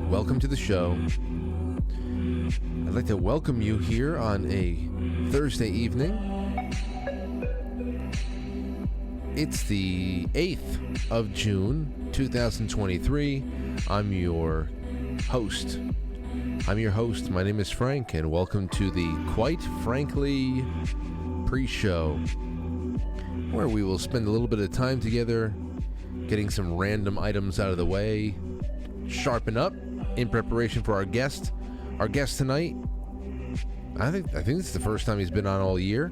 welcome to the show. I'd like to welcome you here on a Thursday evening. It's the 8th of June, 2023. I'm your host. My name is Frank, and welcome to the Quite Frankly pre-show, where we will spend a little bit of time together getting some random items out of the way, sharpen up in preparation for our guest. Our guest tonight, I think this is the first time he's been on all year,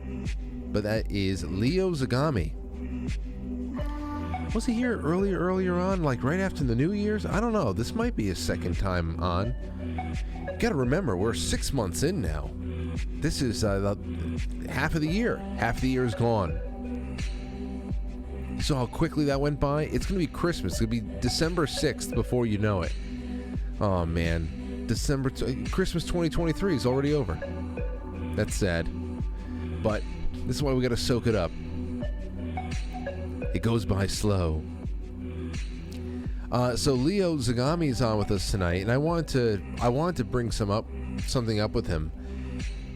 but that is Leo Zagami. Was he here earlier on, like right after the New Year's? I don't know. This might be his second time on. Gotta remember, we're 6 months in now. This is half of the year. Half the year is gone. You saw how quickly that went by? It's going to be Christmas. It's going to be December 6th before you know it. Oh, man. Christmas 2023 is already over. That's sad. But this is why we got to soak it up. It goes by slow. So Leo Zagami is on with us tonight, and I wanted to bring something up with him.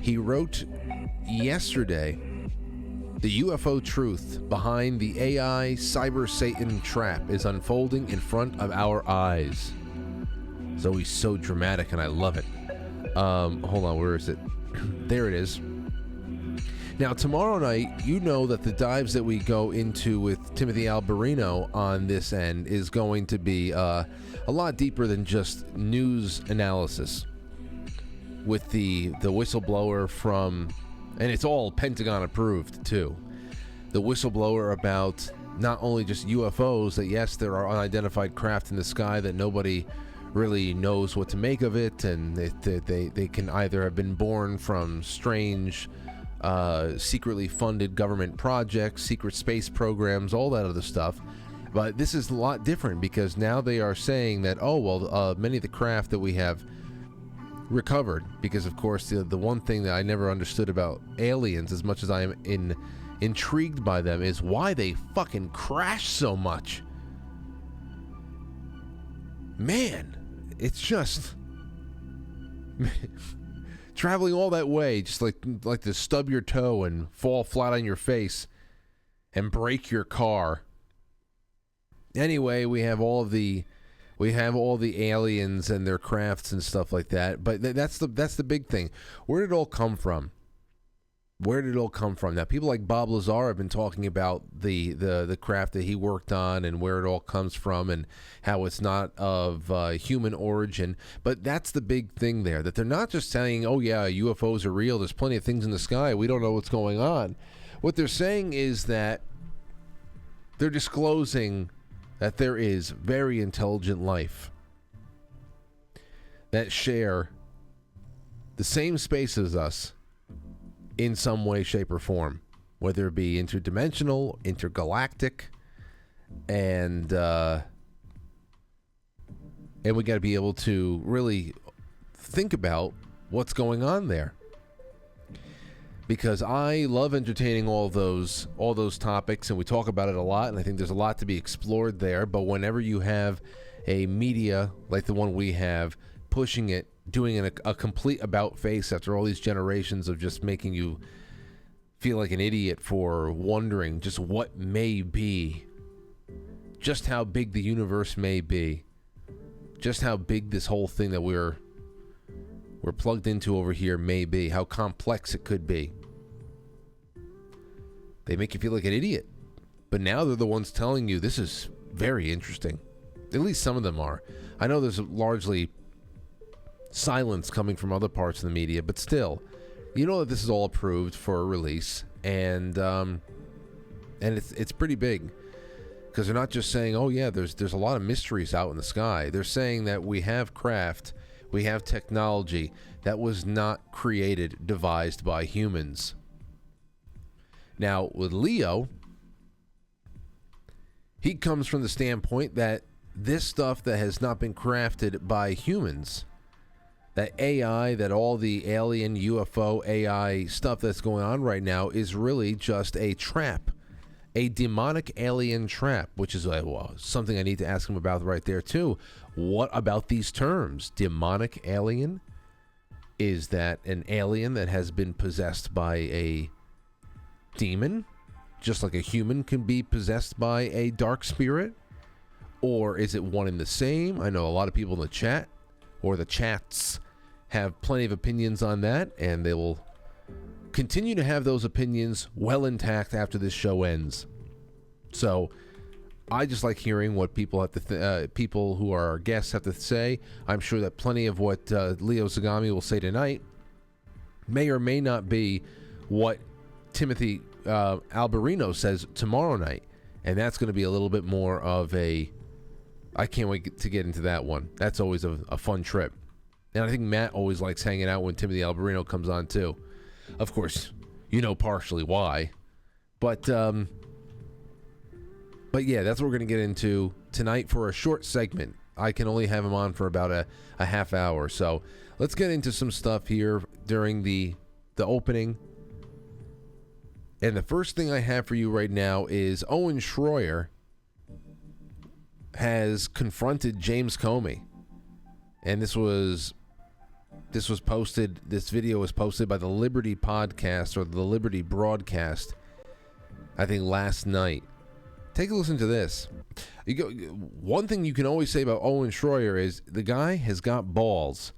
He wrote yesterday, "The UFO truth behind the AI cyber Satan trap is unfolding in front of our eyes." It's always so dramatic, and I love it. Hold on, where is it? There it is. Now, tomorrow night, you know that the dives that we go into with Timothy Alberino on this end is going to be a lot deeper than just news analysis. With the whistleblower from, and it's all Pentagon approved too, the whistleblower about not only just UFOs, that yes, there are unidentified craft in the sky that nobody really knows what to make of it, and they can either have been born from strange secretly funded government projects, secret space programs, all that other stuff. But this is a lot different, because now they are saying that, many of the craft that we have recovered, because of course the one thing that I never understood about aliens, as much as I am intrigued by them, is why they fucking crash so much. Man, it's just traveling all that way, just like to stub your toe and fall flat on your face and break your car. Anyway, we have all the aliens and their crafts and stuff like that. But that's the big thing. Where did it all come from? Now, people like Bob Lazar have been talking about the craft that he worked on and where it all comes from, and how it's not of human origin. But that's the big thing there, that they're not just saying, oh yeah, UFOs are real, there's plenty of things in the sky, we don't know what's going on. What they're saying is that they're disclosing that there is very intelligent life that share the same space as us in some way, shape, or form, whether it be interdimensional, intergalactic, and we got to be able to really think about what's going on there. Because I love entertaining all those topics, and we talk about it a lot, and I think there's a lot to be explored there. But whenever you have a media like the one we have, pushing it, doing a complete about face after all these generations of just making you feel like an idiot for wondering just what may be, just how big the universe may be, just how big this whole thing that we're plugged into over here may be, how complex it could be. They make you feel like an idiot. But now they're the ones telling you this is very interesting. At least some of them are. I know there's largely silence coming from other parts of the media, but still, you know that this is all approved for a release, and it's pretty big, because they're not just saying, oh yeah, there's a lot of mysteries out in the sky. They're saying that we have craft, we have technology that was not devised by humans. Now with Leo, he comes from the standpoint that this stuff that has not been crafted by humans, that AI, that all the alien UFO AI stuff that's going on right now, is really just a trap, a demonic alien trap, which is something I need to ask him about right there too. What about these terms? Demonic alien? Is that an alien that has been possessed by a demon, just like a human can be possessed by a dark spirit? Or is it one and the same? I know a lot of people in the chat or the chats have plenty of opinions on that, and they will continue to have those opinions well intact after this show ends. So I just like hearing what people have to people who are our guests have to say. I'm sure that plenty of what Leo Zagami will say tonight may or may not be what Timothy Alberino says tomorrow night, and that's going to be a little bit more of a, I can't wait to get into that one. That's always a fun trip. And I think Matt always likes hanging out when Timothy Alberino comes on too. Of course, you know partially why. But yeah, that's what we're going to get into tonight for a short segment. I can only have him on for about a half hour. So let's get into some stuff here during the opening. And the first thing I have for you right now is Owen Schroyer has confronted James Comey. And this video was posted by the Liberty Podcast or the Liberty Broadcast, I think last night. Take a listen to this. One thing you can always say about Owen Schroyer is the guy has got balls.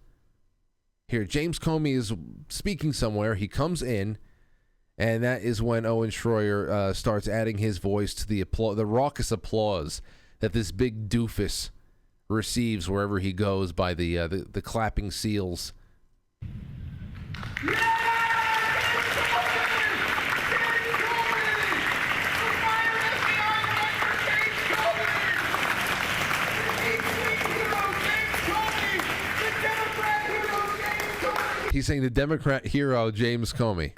Here, James Comey is speaking somewhere. He comes in, and that is when Owen Schroyer starts adding his voice to the raucous applause that this big doofus receives wherever he goes by the clapping seals. He's saying the Democrat hero, James Comey.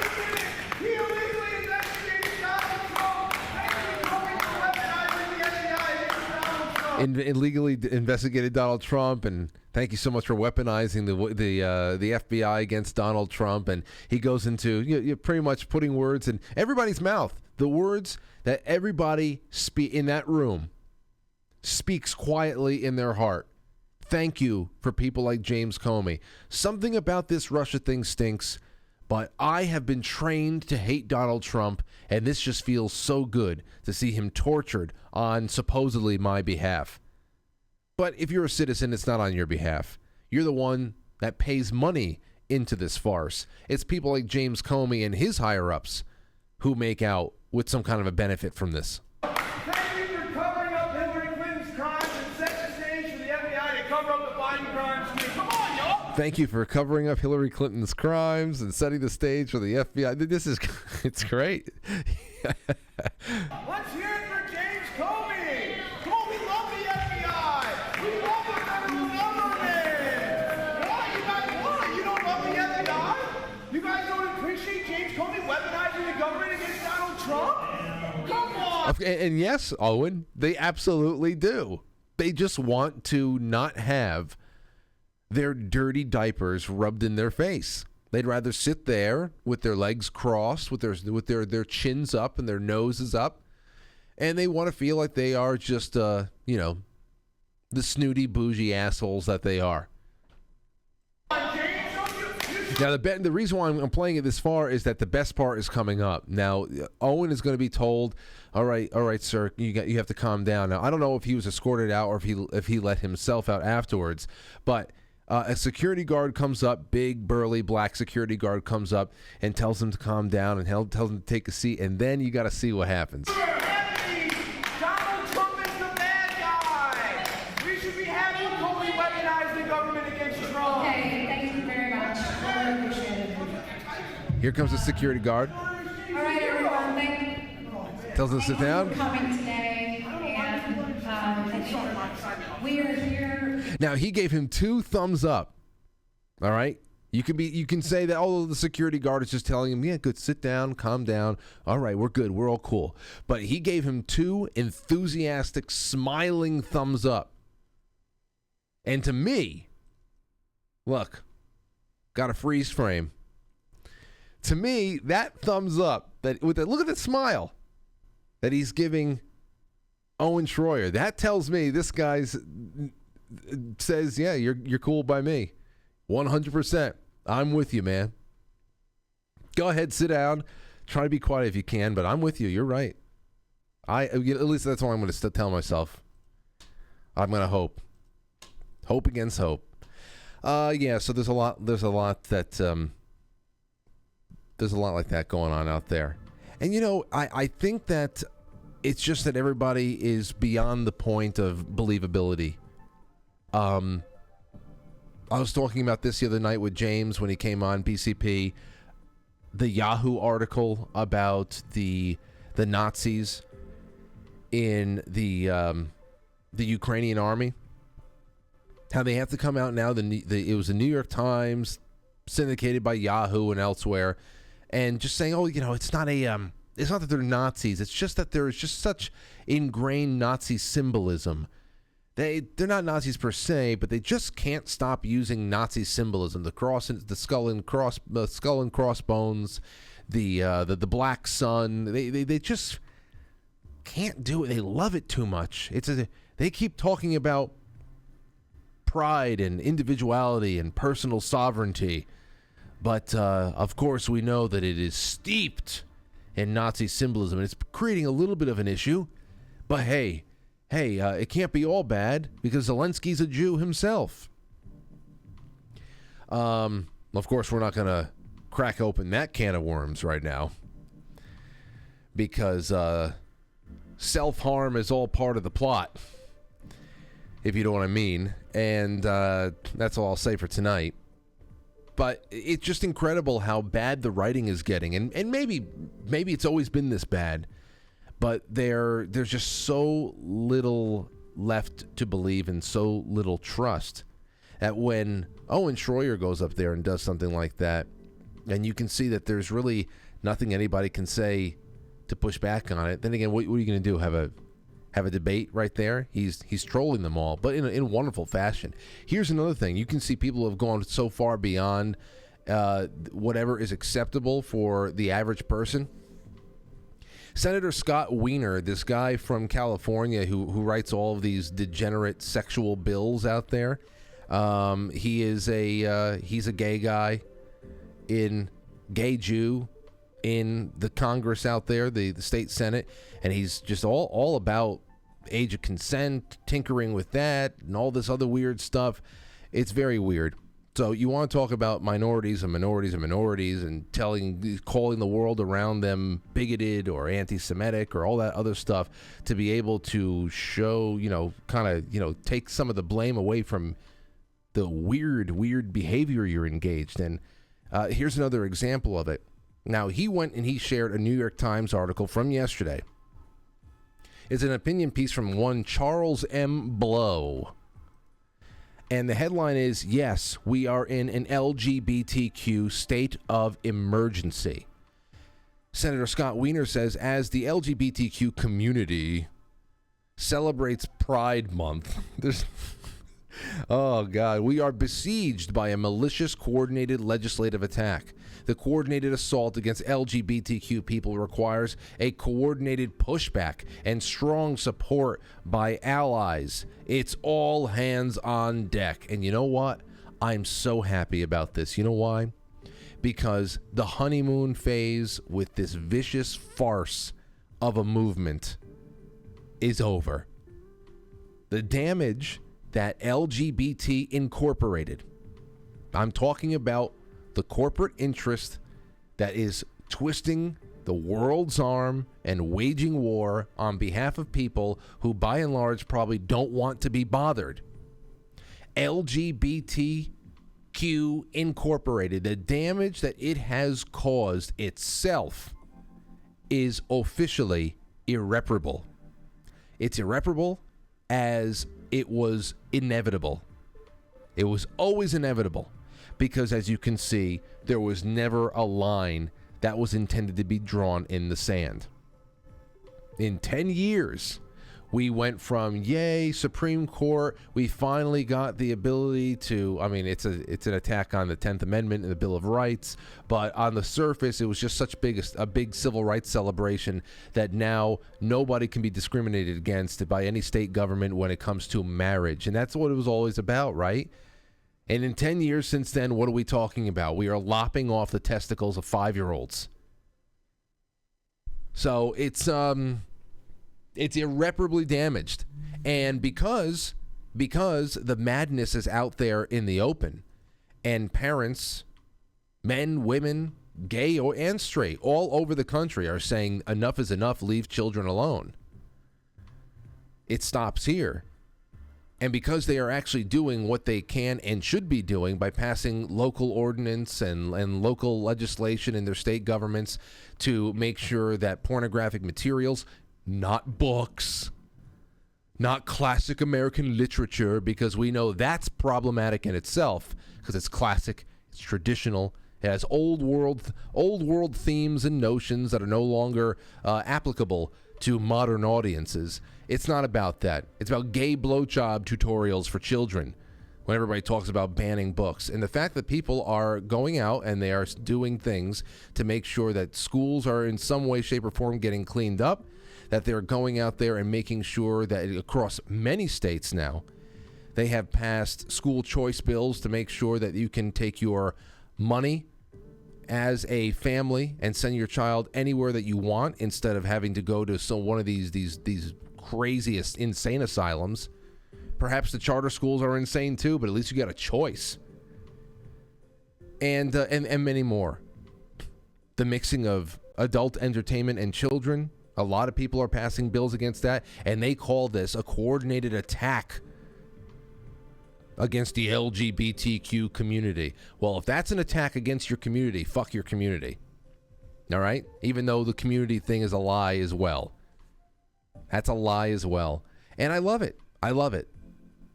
Illegally investigated Donald Trump, and thank you so much for weaponizing the FBI against Donald Trump. And he goes into you're pretty much putting words in everybody's mouth, the words that everybody in that room speaks quietly in their heart. Thank you for people like James Comey. Something about this Russia thing stinks, but I have been trained to hate Donald Trump, and this just feels so good to see him tortured on supposedly my behalf. But if you're a citizen, it's not on your behalf. You're the one that pays money into this farce. It's people like James Comey and his higher-ups who make out with some kind of a benefit from this. Thank you for covering up Hillary Clinton's crimes and set the stage for the FBI to cover up the Biden crimes. Come on, y'all! Thank you for covering up Hillary Clinton's crimes and setting the stage for the FBI. This is, it's great. Let's hear it for James Comey. Come on, we love the FBI. We love the federal government. Why? You don't love the FBI? You guys don't appreciate James Comey weaponizing the government against Donald Trump? Come on. And yes, Owen, they absolutely do. They just want to not have their dirty diapers rubbed in their face. They'd rather sit there with their legs crossed, with their chins up and their noses up, and they want to feel like they are just, the snooty, bougie assholes that they are. Now, the reason why I'm playing it this far is that the best part is coming up. Now, Owen is going to be told, all right, sir, you have to calm down. Now, I don't know if he was escorted out or if he let himself out afterwards, but a security guard comes up, big, burly, black security guard comes up and tells him to calm down and tells him to take a seat, and then you got to see what happens. Donald Trump is the bad guy. We should be having Comey weaponize the government against Trump. Okay, thank you very much. I really appreciate it. Here comes the security guard. All right, everyone, thank you. Tells him to sit down. For coming today, and we are here. Now, he gave him 2 thumbs up. All right? You can say that, oh, the security guard is just telling him, yeah, good, sit down, calm down. All right, we're good. We're all cool. But he gave him 2 enthusiastic, smiling thumbs up. And to me, look, got a freeze frame. To me, that thumbs up, look at that smile. that he's giving Owen Schroyer. That tells me this guy's says, yeah, you're cool by me. 100%. I'm with you, man. Go ahead, sit down. Try to be quiet if you can, but I'm with you. You're right. At least that's what I'm going to tell myself. I'm going to hope. Hope against hope. Yeah, so there's a lot like that going on out there. And I think that it's just that everybody is beyond the point of believability. I was talking about this the other night with James when he came on PCP. The Yahoo article about the Nazis in the Ukrainian army. How they have to come out now. It was the New York Times, syndicated by Yahoo and elsewhere, and just saying, it's not that they're Nazis. It's just that there is just such ingrained Nazi symbolism. They're not Nazis per se, but they just can't stop using Nazi symbolism. The cross, the skull and crossbones, the black sun. They just can't do it. They love it too much. They keep talking about pride and individuality and personal sovereignty, but of course we know that it is steeped in Nazi symbolism, and it's creating a little bit of an issue. But hey, it can't be all bad because Zelensky's a Jew himself. Of course, we're not going to crack open that can of worms right now because self-harm is all part of the plot, if you know what I mean. And that's all I'll say for tonight. But it's just incredible how bad the writing is getting. And maybe it's always been this bad. But there's just so little left to believe and so little trust that when Owen Schroyer goes up there and does something like that, and you can see that there's really nothing anybody can say to push back on it, then again, what are you going to do? Have a debate right there? He's trolling them all, but in wonderful fashion. Here's another thing. You can see people have gone so far beyond whatever is acceptable for the average person. Senator Scott Wiener, this guy from California who writes all of these degenerate sexual bills out there, he's a gay guy, gay Jew in the Congress out there, the state Senate, and he's just all about age of consent, tinkering with that, and all this other weird stuff. It's very weird. So you want to talk about minorities and calling the world around them bigoted or anti-Semitic or all that other stuff to be able to show, take some of the blame away from the weird behavior you're engaged in. Here's another example of it. Now, he went and he shared a New York Times article from yesterday. It's an opinion piece from one Charles M. Blow. And the headline is, yes, we are in an LGBTQ state of emergency. Senator Scott Wiener says, as the LGBTQ community celebrates Pride Month, oh, God, we are besieged by a malicious coordinated legislative attack. The coordinated assault against LGBTQ people requires a coordinated pushback and strong support by allies. It's all hands on deck. And you know what? I'm so happy about this. You know why? Because the honeymoon phase with this vicious farce of a movement is over. The damage that LGBT Incorporated, I'm talking about the corporate interest that is twisting the world's arm and waging war on behalf of people who by and large probably don't want to be bothered. LGBTQ Incorporated, the damage that it has caused itself is officially irreparable. It's irreparable as it was inevitable. It was always inevitable. Because as you can see, there was never a line that was intended to be drawn in the sand. In 10 years, We went from, yay, Supreme Court, we finally got the ability to, I mean, it's an attack on the 10th Amendment and the Bill of Rights, but on the surface, it was just such a big civil rights celebration that now nobody can be discriminated against by any state government when it comes to marriage. And that's what it was always about, right? And in 10 years since then, what are we talking about? We are lopping off the testicles of 5-year-olds. So it's irreparably damaged. And because the madness is out there in the open, and parents, men, women, gay and straight, all over the country are saying enough is enough, leave children alone, it stops here. And because they are actually doing what they can and should be doing by passing local ordinance and local legislation in their state governments to make sure that pornographic materials, not books, not classic American literature, because we know that's problematic in itself, because it's classic, it's traditional, it has old world themes and notions that are no longer applicable to modern audiences. It's not about that. It's about gay blowjob tutorials for children when everybody talks about banning books. And the fact that people are going out and they are doing things to make sure that schools are in some way, shape, or form getting cleaned up, that they're going out there and making sure that across many states now, they have passed school choice bills to make sure that you can take your money as a family and send your child anywhere that you want instead of having to go to one of these craziest insane asylums. Perhaps the charter schools are insane too, but at least you got a choice. And many more. The mixing of adult entertainment and children. A lot of people are passing bills against that, and they call this a coordinated attack against the LGBTQ community. Well, if that's an attack against your community, fuck your community. All right? Even though the community thing is a lie as well. That's a lie as well. And I love it. I love it.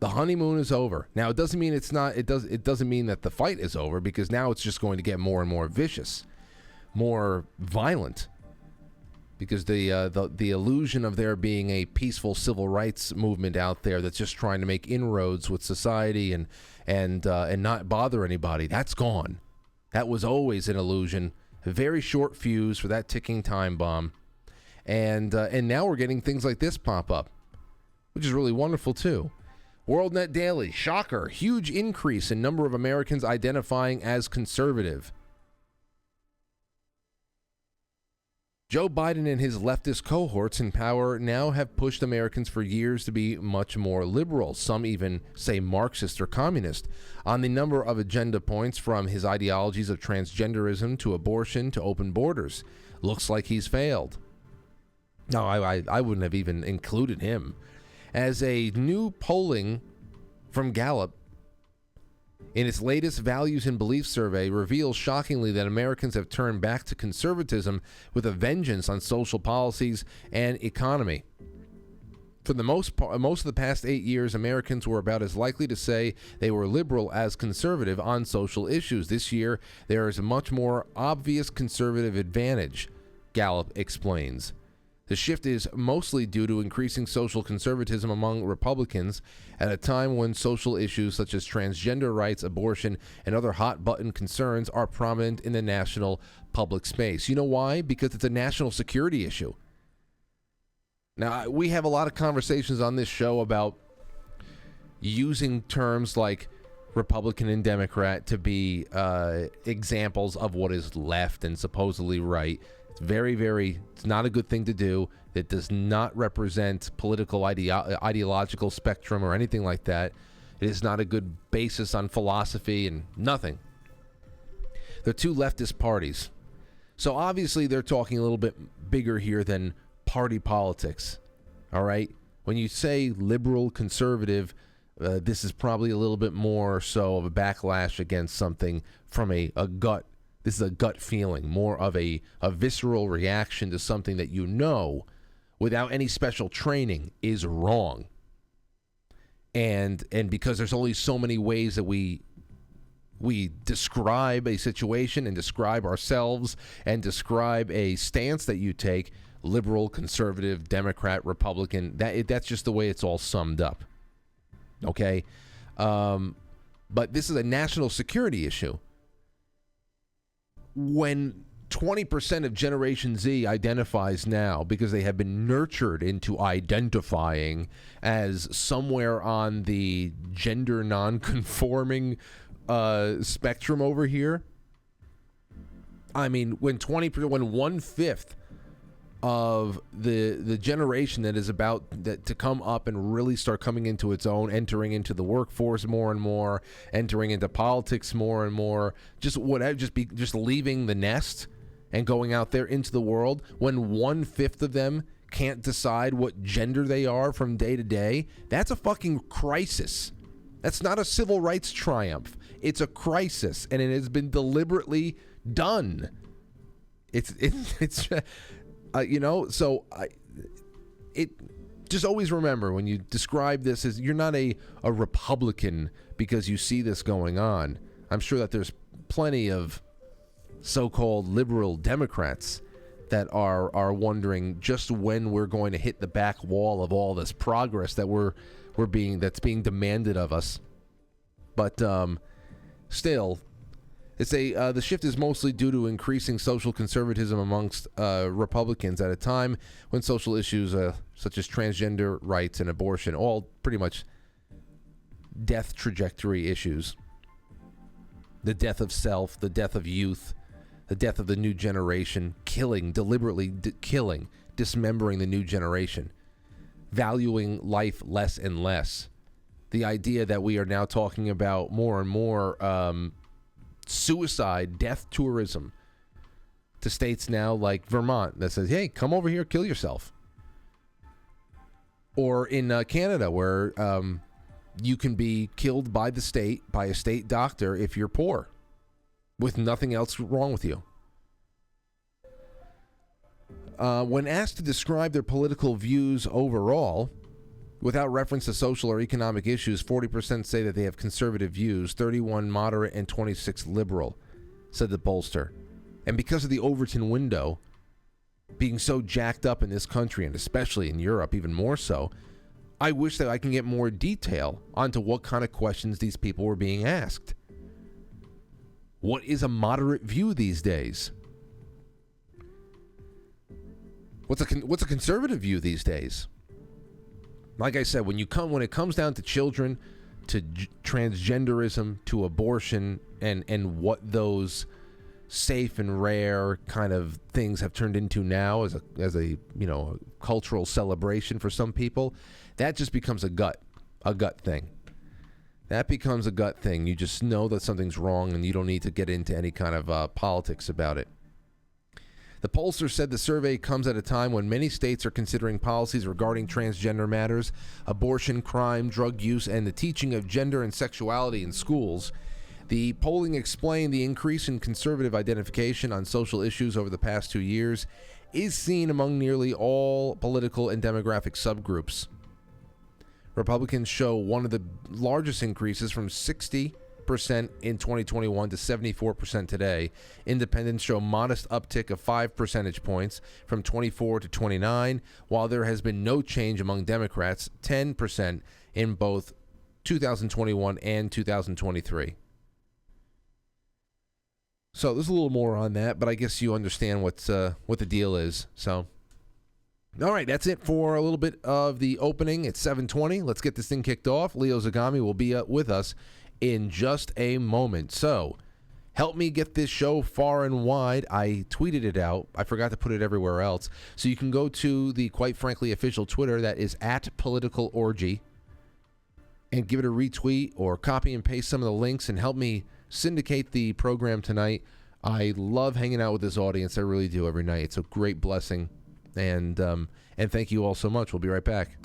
The honeymoon is over. Now, it doesn't mean it's not, it doesn't mean that the fight is over, because now it's just going to get more and more vicious, more violent. Because the illusion of there being a peaceful civil rights movement out there that's just trying to make inroads with society and not bother anybody, that's gone. That was always an illusion, a very short fuse for that ticking time bomb, and now we're getting things like this pop up, which is really wonderful too. WorldNet Daily, shocker, huge increase in number of Americans identifying as conservative. Joe Biden and his leftist cohorts in power now have pushed Americans for years to be much more liberal, some even say Marxist or communist, on the number of agenda points, from his ideologies of transgenderism to abortion to open borders. Looks like he's failed. No, I wouldn't have even included him. As a new polling from Gallup, in its latest Values and Beliefs survey, reveals shockingly that Americans have turned back to conservatism with a vengeance on social policies and economy. For the most of the past 8 years, Americans were about as likely to say they were liberal as conservative on social issues. This year, there is a much more obvious conservative advantage, Gallup explains. The shift is mostly due to increasing social conservatism among Republicans at a time when social issues such as transgender rights, abortion, and other hot-button concerns are prominent in the national public space. You know why? Because it's a national security issue. Now, we have a lot of conversations on this show about using terms like Republican and Democrat to be examples of what is left and supposedly right. It's not a good thing to do. It does not represent political ideological spectrum or anything like that. It is not a good basis on philosophy and nothing. They're two leftist parties. So obviously they're talking a little bit bigger here than party politics. All right? When you say liberal, conservative, this is probably a little bit more so of a backlash against something from a gut. This is a gut feeling, more of a visceral reaction to something that you know, without any special training, is wrong. And because there's only so many ways that we we describe a situation and describe ourselves and describe a stance that you take, liberal, conservative, Democrat, Republican. That's just the way it's all summed up. Okay? But this is a national security issue. When 20% of Generation Z identifies now because they have been nurtured into identifying as somewhere on the gender non-conforming spectrum over here. I mean, when 1/5 of the generation that is about to come up and really start coming into its own, entering into the workforce more and more, entering into politics more and more, just leaving the nest and going out there into the world, when 1/5 of them can't decide what gender they are from day to day, that's a fucking crisis. That's not a civil rights triumph. It's a crisis, and it has been deliberately done. It's just always remember when you describe this as, you're not a Republican because you see this going on. I'm sure that there's plenty of so-called liberal Democrats that are wondering just when we're going to hit the back wall of all this progress that that's being demanded of us. But still, it's the shift is mostly due to increasing social conservatism amongst Republicans at a time when social issues such as transgender rights and abortion, all pretty much death trajectory issues. The death of self, the death of youth, the death of the new generation, deliberately killing, dismembering the new generation, valuing life less and less. The idea that we are now talking about more and more suicide, death tourism to states now like Vermont that says, hey, come over here, kill yourself. Or in Canada where you can be killed by the state, by a state doctor if you're poor, with nothing else wrong with you. When asked to describe their political views overall, without reference to social or economic issues, 40% say that they have conservative views, 31 moderate, and 26 liberal, said the pollster. And because of the Overton window being so jacked up in this country, and especially in Europe even more so, I wish that I can get more detail onto what kind of questions these people were being asked. What is a moderate view these days? What's a conservative view these days? Like I said, when it comes down to children, to transgenderism, to abortion, and what those safe and rare kind of things have turned into now as a cultural celebration for some people, that just becomes a gut thing. That becomes a gut thing. You just know that something's wrong, and you don't need to get into any kind of politics about it. The pollster said the survey comes at a time when many states are considering policies regarding transgender matters, abortion, crime, drug use, and the teaching of gender and sexuality in schools. The polling explained the increase in conservative identification on social issues over the past 2 years is seen among nearly all political and demographic subgroups. Republicans show one of the largest increases from 60% in 2021 to 74% today. Independents show modest uptick of 5 percentage points from 24 to 29, while there has been no change among Democrats, 10% in both 2021 and 2023. So there's a little more on that, but I guess you understand what the deal is. So, all right, that's it for a little bit of the opening. It's 7:20. Let's get this thing kicked off. Leo Zagami will be with us in just a moment. So help me get this show far and wide. I tweeted it out. I forgot to put it everywhere else. So you can go to the Quite Frankly official Twitter, that is @PoliticalOrgy, and give it a retweet or copy and paste some of the links and help me syndicate the program tonight. I love hanging out with this audience. I really do every night. It's a great blessing. And thank you all so much. We'll be right back.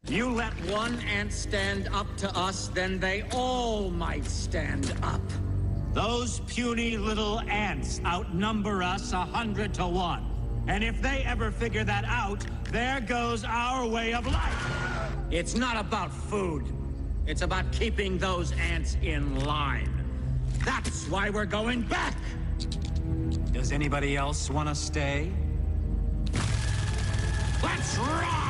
You let one ant stand up to us, then they all might stand up. Those puny little ants outnumber us 100 to 1. And if they ever figure that out, there goes our way of life. It's not about food. It's about keeping those ants in line. That's why we're going back. Does anybody else want to stay? Let's ride!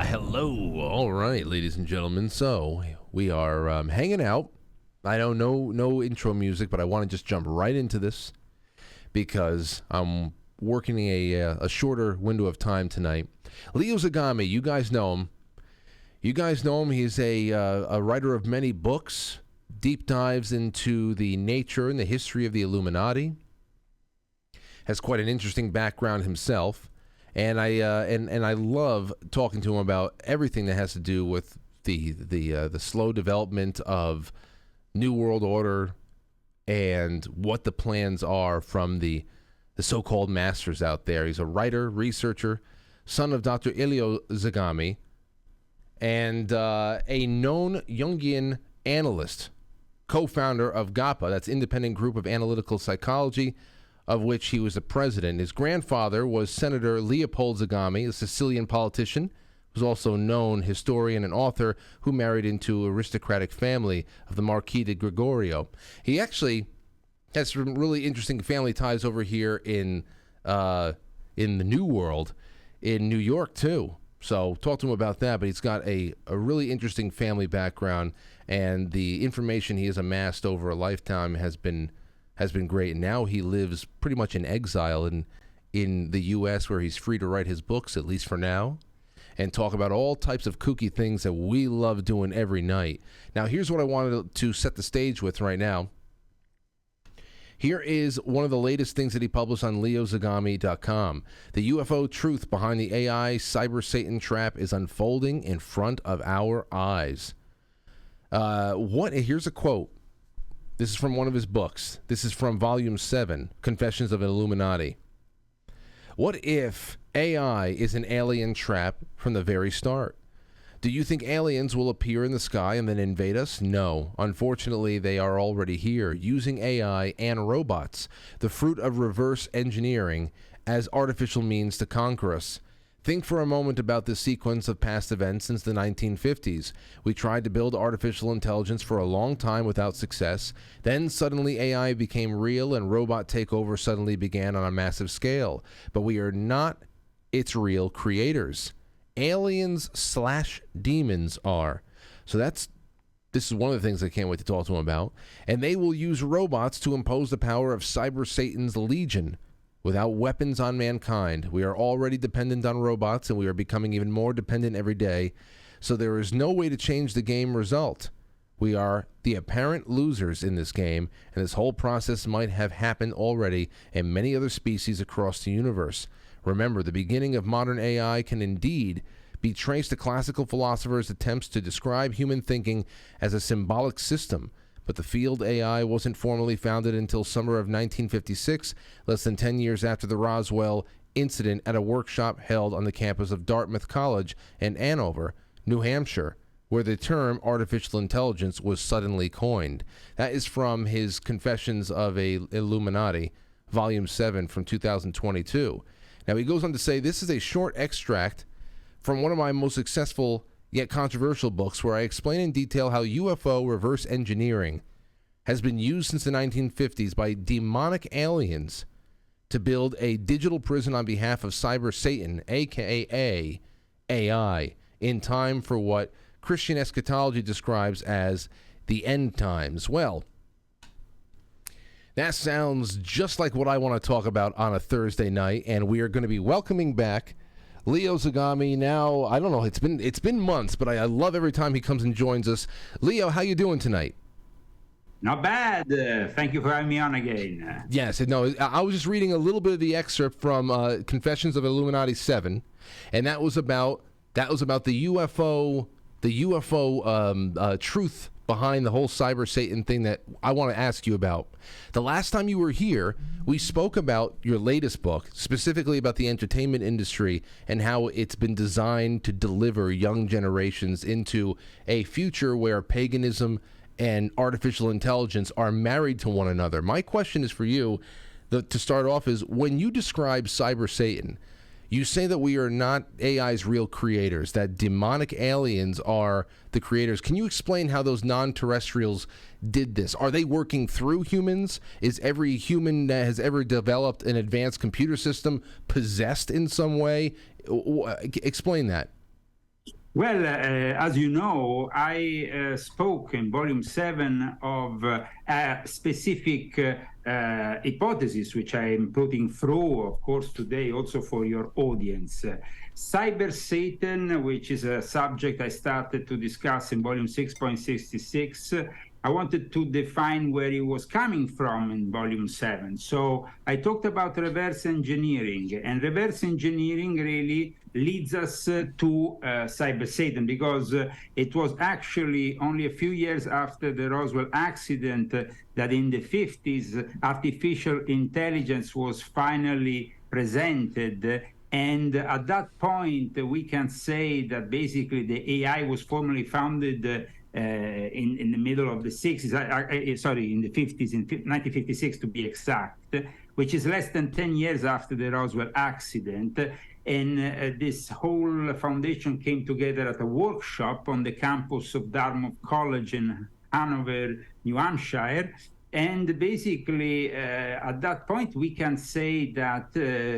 Hello. All right, ladies and gentlemen. So we are hanging out. I don't know, no intro music, but I want to just jump right into this because I'm working a shorter window of time tonight. Leo Zagami, you guys know him. He's a writer of many books, deep dives into the nature and the history of the Illuminati. Has quite an interesting background himself. And I love talking to him about everything that has to do with the slow development of New World Order and what the plans are from the so-called masters out there. He's a writer, researcher, son of Dr. Ilio Zagami, and a known Jungian analyst, co-founder of GAPA, that's Independent Group of Analytical Psychology, of which he was the president. His grandfather was Senator Leopold Zagami, a Sicilian politician, who's also known historian and author who married into aristocratic family of the Marquis de Gregorio. He actually has some really interesting family ties over here in the New World, in New York too. So talk to him about that, but he's got a really interesting family background, and the information he has amassed over a lifetime has been great. And now he lives pretty much in exile in the U.S., where he's free to write his books, at least for now, and talk about all types of kooky things that we love doing every night. Now, here's what I wanted to set the stage with right now. Here is one of the latest things that he published on leozagami.com. The UFO truth behind the AI cyber Satan trap is unfolding in front of our eyes. Here's a quote. This is from one of his books. This is from Volume 7, Confessions of an Illuminati. What if AI is an alien trap from the very start? Do you think aliens will appear in the sky and then invade us? No. Unfortunately, they are already here, using AI and robots, the fruit of reverse engineering, as artificial means to conquer us. Think for a moment about this sequence of past events since the 1950s. We tried to build artificial intelligence for a long time without success. Then suddenly AI became real and robot takeover suddenly began on a massive scale. But we are not its real creators. Aliens/demons are. So this is one of the things I can't wait to talk to him about. And they will use robots to impose the power of Cyber Satan's legion. Without weapons on mankind, we are already dependent on robots, and we are becoming even more dependent every day. So there is no way to change the game result. We are the apparent losers in this game, and this whole process might have happened already in many other species across the universe. Remember, the beginning of modern AI can indeed be traced to classical philosophers' attempts to describe human thinking as a symbolic system. But the field AI wasn't formally founded until summer of 1956, less than 10 years after the Roswell incident at a workshop held on the campus of Dartmouth College in Andover, New Hampshire, where the term artificial intelligence was suddenly coined. That is from his Confessions of an Illuminati, Volume 7 from 2022. Now, he goes on to say, this is a short extract from one of my most successful yet controversial books, where I explain in detail how UFO reverse engineering has been used since the 1950s by demonic aliens to build a digital prison on behalf of Cyber Satan, aka AI, in time for what Christian eschatology describes as the end times. Well, that sounds just like what I want to talk about on a Thursday night, and we are going to be welcoming back Leo Zagami. Now, I don't know, it's been months, but I love every time he comes and joins us. Leo, how you doing tonight? Not bad. Thank you for having me on again. Yes, no, I was just reading a little bit of the excerpt from Confessions of Illuminati 7, and that was about the UFO truth behind the whole cyber Satan thing that I want to ask you about. The last time you were here, we spoke about your latest book, specifically about the entertainment industry and how it's been designed to deliver young generations into a future where paganism and artificial intelligence are married to one another. My question is for you, to start off, is when you describe cyber Satan, you say that we are not AI's real creators, that demonic aliens are the creators. Can you explain how those non-terrestrials did this? Are they working through humans? Is every human that has ever developed an advanced computer system possessed in some way? Explain that. Well, as you know, I spoke in Volume 7 of a specific hypothesis, which I am putting through, of course, today also for your audience. Cyber Satan, which is a subject I started to discuss in Volume 6.66, I wanted to define where it was coming from in Volume 7. So I talked about reverse engineering, and reverse engineering really leads us to cyber Satan, because it was actually only a few years after the Roswell accident that in the 50s, artificial intelligence was finally presented. And at that point, we can say that basically the AI was formally founded in the middle of the 60s, in the 50s, in 1956 to be exact, which is less than 10 years after the Roswell accident. And this whole foundation came together at a workshop on the campus of Dartmouth College in Hanover, New Hampshire. And basically, at that point, we can say that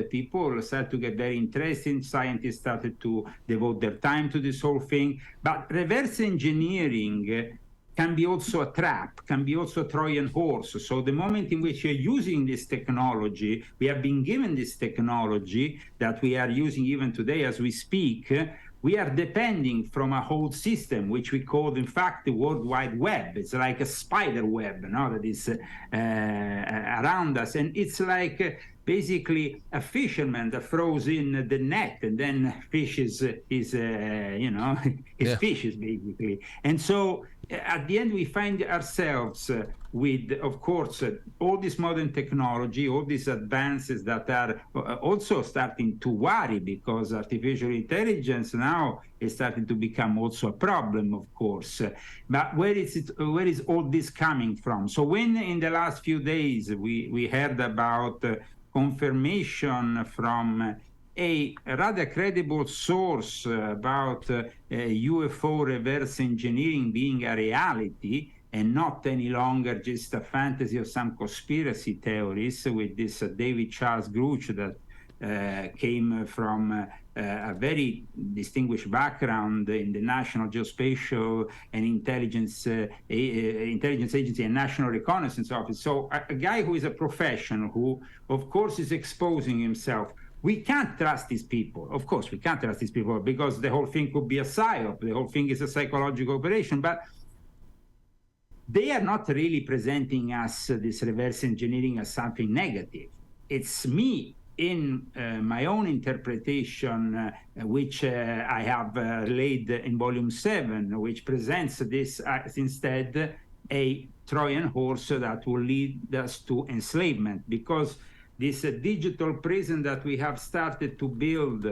people started to get very interested. Scientists started to devote their time to this whole thing. But reverse engineering can be also a trap, can be also a Trojan horse. So the moment in which you're using this technology, we have been given this technology that we are using even today as we speak, we are depending from a whole system, which we call, in fact, the World Wide Web. It's like a spider web, that is around us. And it's like basically a fisherman that throws in the net and then fishes fishes, basically. And so at the end, we find ourselves with, of course, all this modern technology, all these advances that are also starting to worry, because artificial intelligence now is starting to become also a problem, of course. But where is all this coming from? So when in the last few days we heard about confirmation from a rather credible source about UFO reverse engineering being a reality and not any longer just a fantasy of some conspiracy theories, with this David Charles Gruch that came from a very distinguished background in the National Geospatial and Intelligence Agency and National Reconnaissance Office. So a guy who is a professional, who, of course, is exposing himself. We can't trust these people. Of course, we can't trust these people, because the whole thing could be a psyop. The whole thing is a psychological operation. But they are not really presenting us this reverse engineering as something negative. It's me, in my own interpretation, which I have laid in Volume 7, which presents this as instead a Trojan horse that will lead us to enslavement, because this digital prison that we have started to build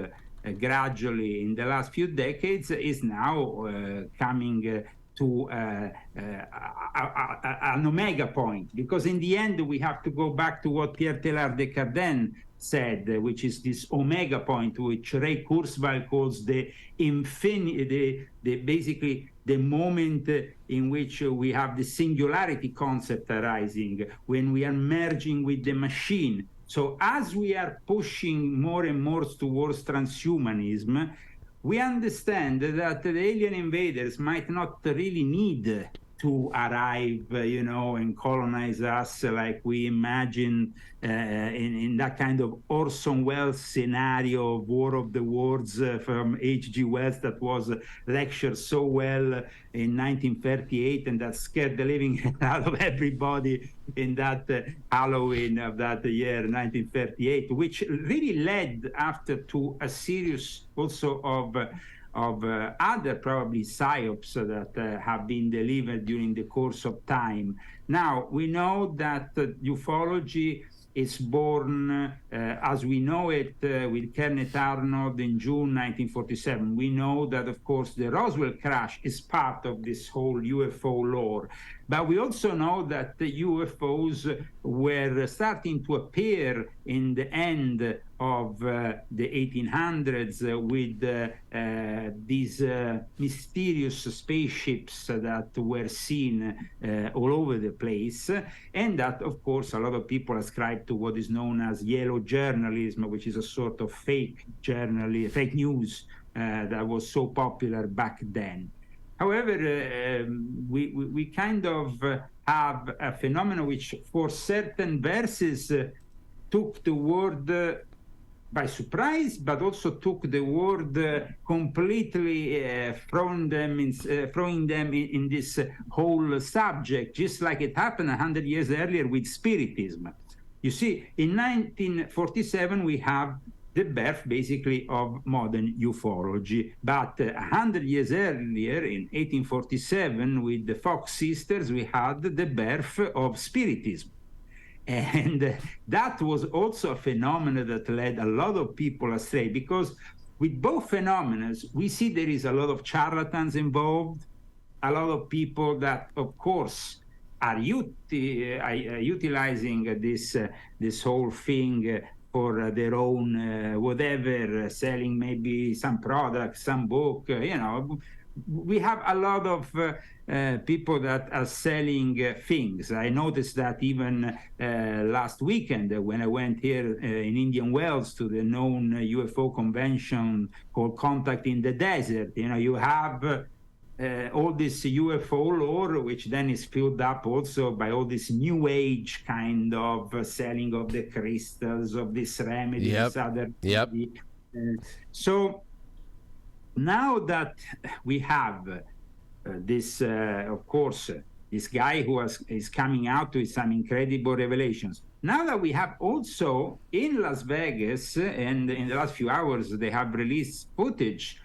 gradually in the last few decades is now coming to an omega point, because in the end we have to go back to what Pierre Teilhard de Chardin said, which is this omega point, which Ray Kurzweil calls the infinity, basically the moment in which we have the singularity concept arising, when we are merging with the machine. So as we are pushing more and more towards transhumanism, we understand that the alien invaders might not really need to arrive, and colonize us like we imagine in that kind of Orson Welles scenario of War of the Worlds from H.G. Wells that was lectured so well in 1938 and that scared the living hell out of everybody in that Halloween of that year, 1938, which really led after to a series also of other probably psyops that have been delivered during the course of time. Now, we know that ufology is born as we know it with Kenneth Arnold in June 1947. We know that, of course, the Roswell crash is part of this whole UFO lore. But we also know that the UFOs were starting to appear in the end of the 1800s with these mysterious spaceships that were seen all over the place, and that, of course, a lot of people ascribe to what is known as yellow journalism, which is a sort of fake news that was so popular back then. However, we kind of have a phenomenon which, for certain verses, took the world by surprise, but also took the world completely throwing them in this whole subject, just like it happened 100 years earlier with Spiritism. You see, in 1947, we have the birth, basically, of modern ufology. But 100 years earlier, in 1847, with the Fox sisters, we had the birth of Spiritism. And that was also a phenomenon that led a lot of people astray, because with both phenomena, we see there is a lot of charlatans involved, a lot of people that, of course, are utilizing this whole thing for their own whatever, selling maybe some product, some book, We have a lot of people that are selling things. I noticed that even last weekend when I went here in Indian Wells to the known UFO convention called Contact in the Desert. You have all this UFO lore, which then is filled up also by all this new age kind of selling of the crystals, of this remedy, this other. So now that we have this, of course, this guy who is coming out with some incredible revelations. Now that we have also in Las Vegas, and in the last few hours, they have released footage,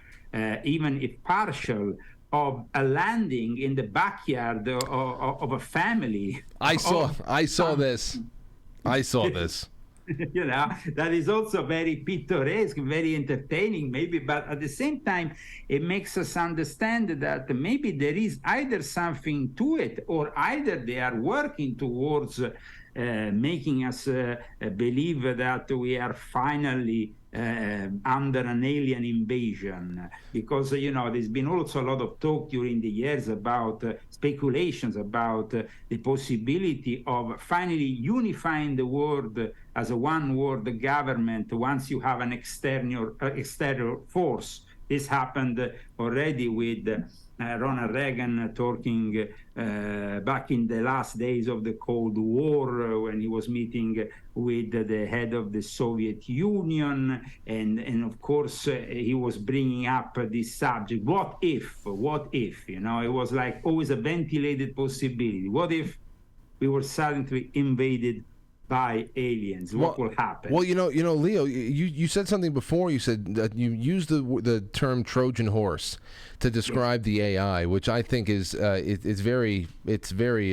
even if partial, of a landing in the backyard of a family. I saw this. That is also very picturesque, very entertaining, maybe, but at the same time, it makes us understand that maybe there is either something to it, or either they are working towards making us believe that we are finally under an alien invasion, because there's been also a lot of talk during the years about speculations about the possibility of finally unifying the world as a one-world government once you have an external force. This happened already with Ronald Reagan talking back in the last days of the Cold War when he was meeting with the head of the Soviet Union. And of course, he was bringing up this subject. What if? It was like always a ventilated possibility. What if we were suddenly invaded by aliens? What will happen? Well, Leo, you said something before. You said that you used the term Trojan horse to describe the AI, which I think is it's very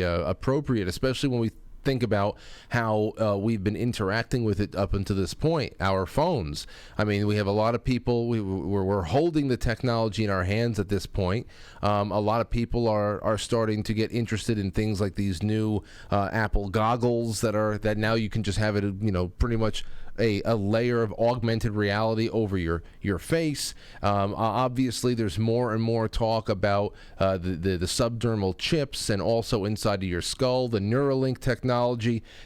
appropriate, especially when we think about how we've been interacting with it up until this point. Our phones. I mean, we have a lot of people. We're holding the technology in our hands at this point. A lot of people are starting to get interested in things like these new Apple goggles that now you can just have it, pretty much a layer of augmented reality over your face. Obviously, there's more and more talk about the subdermal chips, and also inside of your skull, the Neuralink technology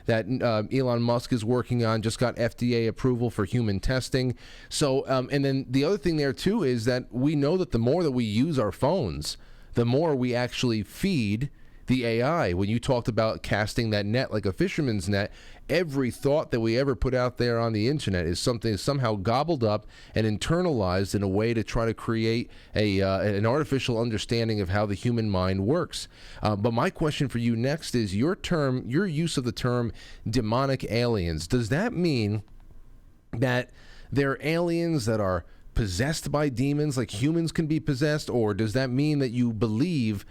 that Elon Musk is working on just got FDA approval for human testing. So, and then the other thing there too is that we know that the more that we use our phones, the more we actually feed the AI, when you talked about casting that net like a fisherman's net, every thought that we ever put out there on the internet is something somehow gobbled up and internalized in a way to try to create an artificial understanding of how the human mind works. But my question for you next is your use of the term demonic aliens. Does that mean that they're aliens that are possessed by demons like humans can be possessed, or does that mean that you believe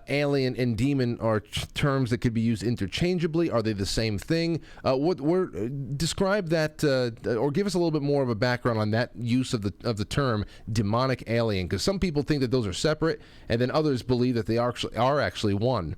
alien and demon are terms that could be used interchangeably? Are they the same thing? Describe that, or give us a little bit more of a background on that use of the term demonic alien, because some people think that those are separate, and then others believe that they are actually one.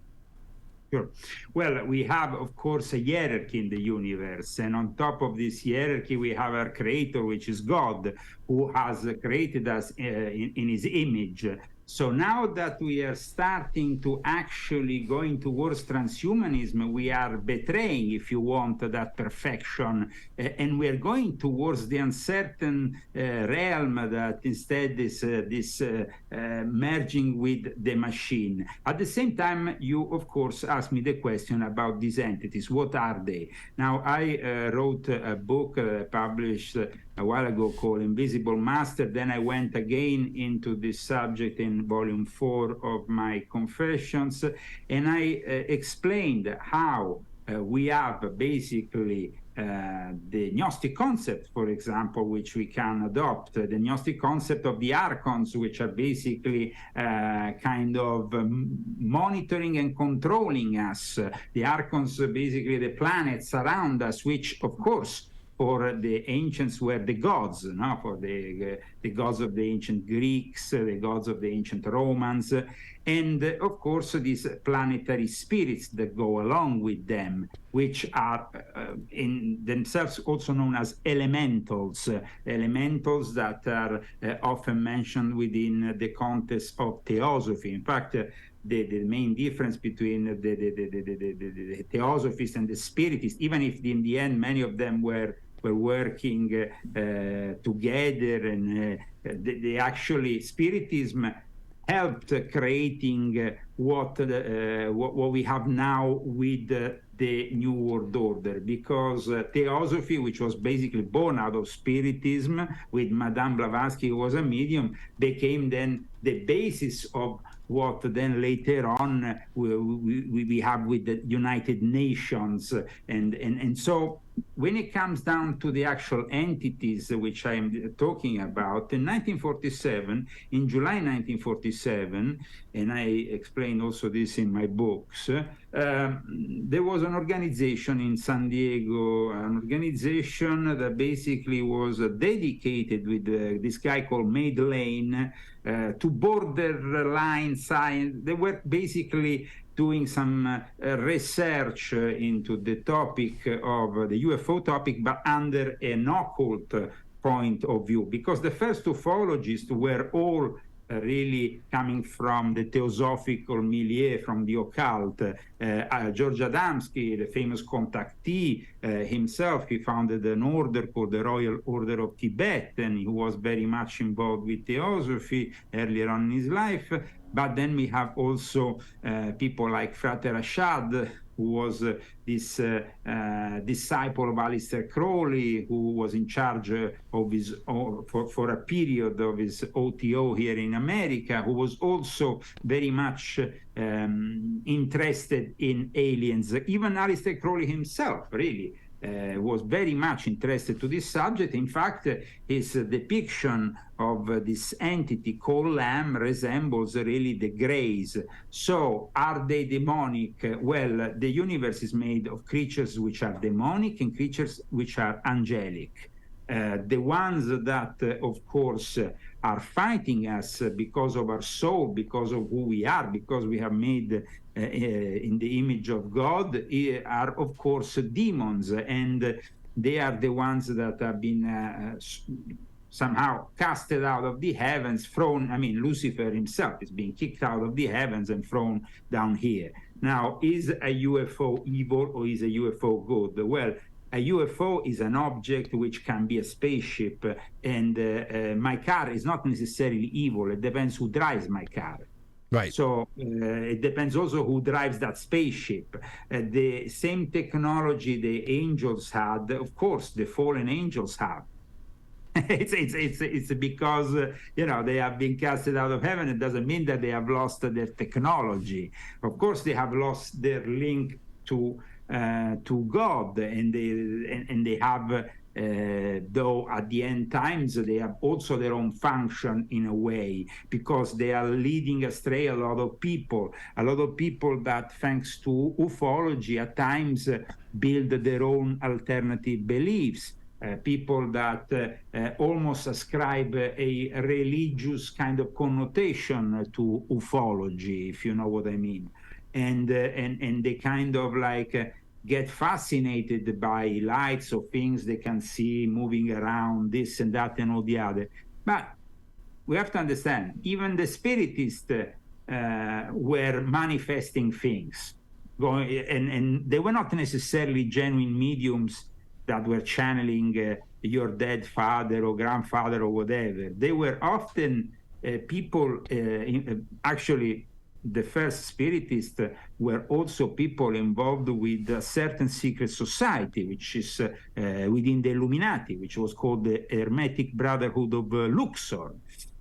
Sure. Well, we have, of course, a hierarchy in the universe, and on top of this hierarchy, we have our creator, which is God, who has created us in his image. So now that we are starting to actually going towards transhumanism, we are betraying, if you want, that perfection, and we are going towards the uncertain realm that instead is this merging with the machine. At the same time, you, of course, asked me the question about these entities. What are they? Now, I wrote a book published a while ago called Invisible Master. Then I went again into this subject in volume 4 of my Confessions, and I explained how we have basically the Gnostic concept, for example, which we can adopt, the Gnostic concept of the archons, which are basically kind of monitoring and controlling us. The archons, basically the planets around us, which, of course, for the ancients were the gods, for the gods of the ancient Greeks, the gods of the ancient Romans, and of course these planetary spirits that go along with them, which are in themselves also known as elementals, elementals that are often mentioned within the context of theosophy. In fact, the main difference between the theosophists and the spiritists, even if in the end many of them were working together, and the actually spiritism helped creating what we have now with the New World Order, because theosophy, which was basically born out of spiritism with Madame Blavatsky, who was a medium, became then the basis of what then later on we have with the United Nations. And so when it comes down to the actual entities which I am talking about, in 1947, in July 1947, and I explain also this in my books, there was an organization in San Diego, an organization that basically was dedicated with this guy called Maid Lane to borderline science. They were basically doing some research into the topic of the UFO topic, but under an occult point of view, because the first ufologists were all really coming from the theosophical milieu, from the occult. George Adamski, the famous contactee himself, he founded an order called the Royal Order of Tibet, and he was very much involved with theosophy earlier on in his life. But then we have also people like Frater Ashad, who was this disciple of Aleister Crowley, who was in charge of his for a period of his OTO here in America, who was also very much interested in aliens. Even Aleister Crowley himself, really, was very much interested to this subject. In fact, his depiction of this entity called Lamb resembles really the Greys. So are they demonic? Well, the universe is made of creatures which are demonic and creatures which are angelic. The ones that, of course, are fighting us because of our soul, because of who we are, because we have made in the image of God, are, of course, demons. And they are the ones that have been somehow casted out of the heavens, thrown. I mean, Lucifer himself is being kicked out of the heavens and thrown down here. Now, is a UFO evil or is a UFO good? Well, a UFO is an object which can be a spaceship, and my car is not necessarily evil. It depends who drives my car. Right. So it depends also who drives that spaceship. The same technology the angels had, of course, the fallen angels have. It's because they have been casted out of heaven. It doesn't mean that they have lost their technology. Of course, they have lost their link to God, and they have. Though at the end times they have also their own function in a way, because they are leading astray a lot of people that, thanks to ufology, at times build their own alternative beliefs. People that almost ascribe a religious kind of connotation to ufology, if you know what I mean, and they kind of like get fascinated by lights or things they can see moving around, this and that and all the other. But we have to understand, even the spiritists were manifesting things, and they were not necessarily genuine mediums that were channeling your dead father or grandfather or whatever. They were often people, actually, the first spiritists were also people involved with a certain secret society, which is within the Illuminati, which was called the Hermetic Brotherhood of Luxor.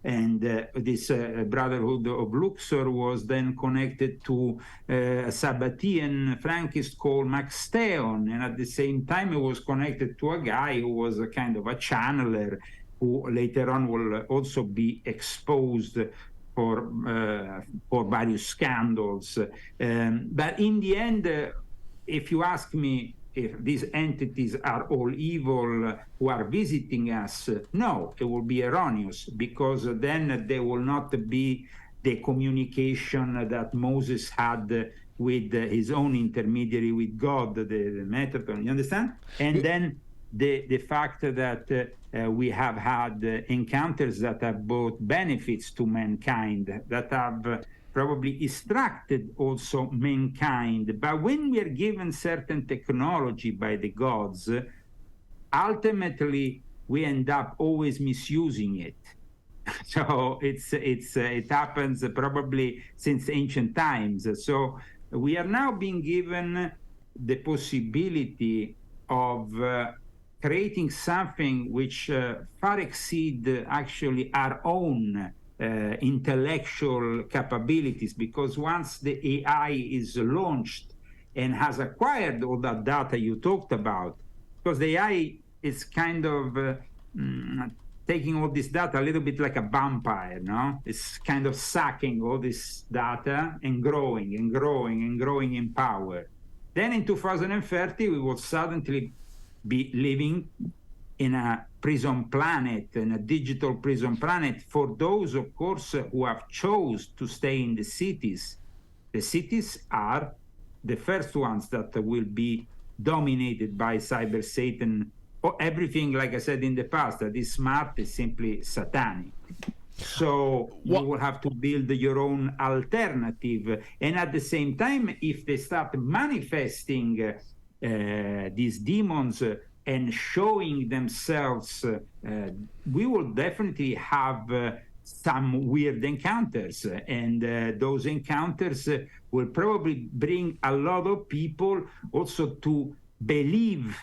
And this Brotherhood of Luxor was then connected to a Sabbatean Frankist called Max Theon, and at the same time it was connected to a guy who was a kind of a channeler, who later on will also be exposed for various scandals. But in the end, if you ask me if these entities are all evil who are visiting us, no, it will be erroneous, because then there will not be the communication that Moses had with his own intermediary with God, the Metatron, you understand? And then the fact that we have had encounters that have brought benefits to mankind, that have probably instructed also mankind. But when we are given certain technology by the gods, ultimately we end up always misusing it. So it happens probably since ancient times. So we are now being given the possibility of creating something which far exceed actually our own intellectual capabilities, because once the AI is launched and has acquired all that data you talked about, because the AI is kind of taking all this data a little bit like a vampire, no? It's kind of sucking all this data and growing and growing and growing in power. Then in 2030, we will suddenly be living in a prison planet, in a digital prison planet, for those, of course, who have chose to stay in the cities. The cities are the first ones that will be dominated by cyber Satan, or everything, like I said in the past, that is smart is simply satanic. So you will have to build your own alternative. And at the same time, if they start manifesting these demons and showing themselves, we will definitely have some weird encounters. And those encounters will probably bring a lot of people also to believe